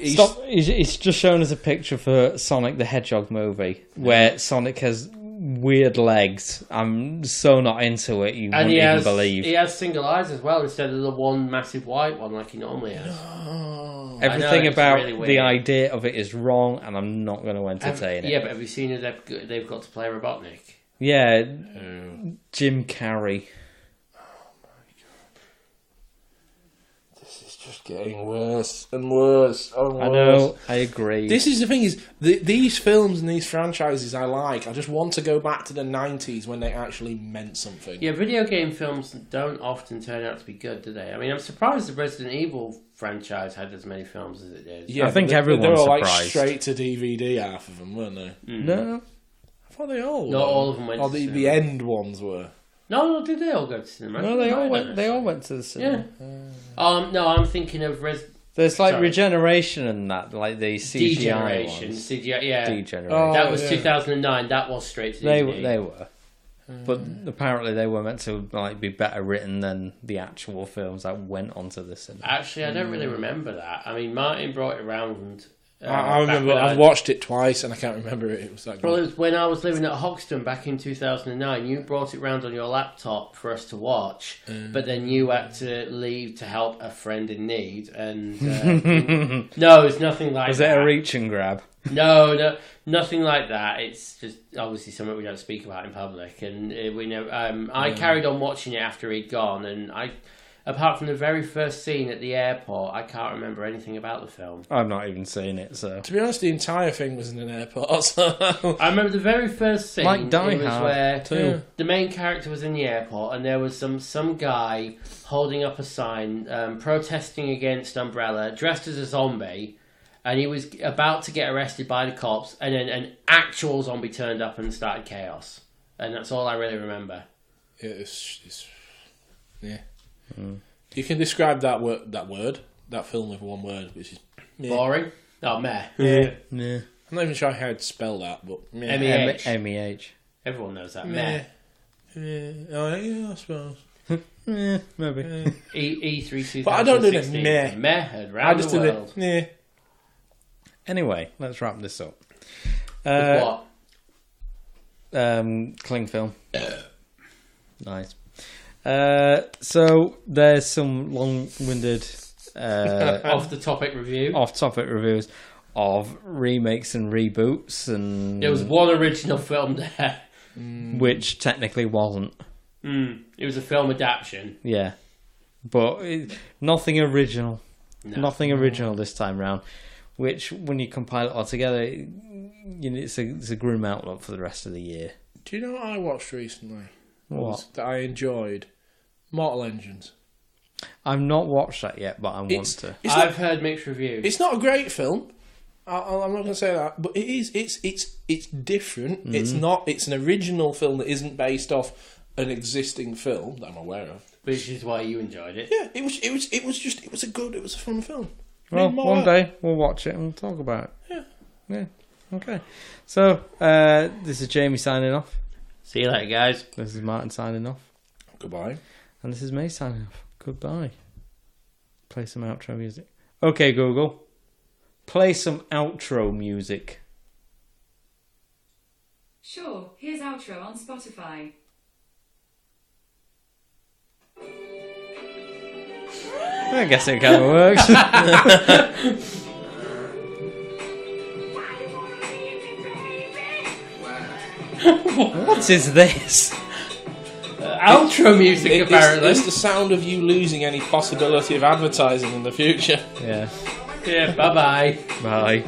Stop! It's just shown us a picture for Sonic the Hedgehog movie where Sonic has weird legs. I'm so not into it. You wouldn't even believe. He has single eyes as well instead of the one massive white one like he normally has. Oh. Everything about really weird. the idea of it is wrong, and I'm not going to entertain it. Yeah, but have you seen it? They've got to play Robotnik. Yeah, Jim Carrey. Just getting worse and worse and worse. I know, I agree. This is the thing is, these films and these franchises I like. I just want to go back to the 90s when they actually meant something. Yeah, video game films don't often turn out to be good, do they? I mean, I'm surprised the Resident Evil franchise had as many films as it did. Yeah, I think they everyone's were surprised. Like straight to DVD, half of them, weren't they? No. I thought they all. Not all of them went or to the cinema. end ones were. No, did they all go to cinema? No, they all went. They all went to the cinema. Yeah. No, I'm thinking of There's like Sorry. regeneration and that, like the CGI Degeneration. ones. CGI, yeah. Degeneration. Oh, That was yeah. 2009. That was straight to DVD. They were, but apparently they were meant to like be better written than the actual films that went onto the cinema. Actually, I don't really remember that. I mean, Martin brought it around. I remember. I've watched it twice and I can't remember it. It was like. Well, it was when I was living at Hoxton back in 2009. You brought it round on your laptop for us to watch, but then you had to leave to help a friend in need. And no, it's nothing like Was that. it a reach and grab? No, nothing like that. It's just obviously something we don't speak about in public. And we know. I carried on watching it after he'd gone, and apart from the very first scene at the airport, I can't remember anything about the film. I've not even seen it, so. To be honest, the entire thing was in an airport. So. I remember the very first scene. Like Die it was Hard, where too. the main character was in the airport, and there was some guy holding up a sign protesting against Umbrella, dressed as a zombie, and he was about to get arrested by the cops, and then an actual zombie turned up and started chaos, and that's all I really remember. Yeah, yeah. You can describe that that film with one word, which is meh. Boring. Oh, meh. Yeah. I'm not even sure how to spell that, but meh. M-E-H. M-E-H. Everyone knows that. Meh. Meh. Oh, yeah, I suppose. Yeah, maybe. E3 2016. But I don't do the meh. Meh around I just the did world. it. Meh. Anyway, let's wrap this up. With what? Cling film. Nice. So there's some long-winded Off-the-topic review. off-topic reviews of remakes and reboots, and There was one original film there. which technically wasn't. It was a film adaptation. Yeah, but nothing original. No. Nothing original this time round. Which, when you compile it all together, it's a grim outlook for the rest of the year. Do you know what I watched recently? What? That I enjoyed? Mortal Engines. I've not watched that yet, but I want to. I've heard mixed reviews. It's not a great film. I'm not going to say that, but it is. It's different. Mm-hmm. It's not. It's an original film that isn't based off an existing film that I'm aware of. Which is why you enjoyed it. Yeah, it was a fun film. Well, More- one day we'll watch it and we'll talk about it. Yeah. Okay. So, this is Jamie signing off. See you later, guys. This is Martin signing off. Goodbye. And this is me signing off. Goodbye. Play some outro music. Okay, Google. Play some outro music. Sure, here's outro on Spotify. I guess it kind of works. What is this? Outro music, apparently. It's the sound of you losing any possibility of advertising in the future. Yeah. Yeah, bye-bye. Bye.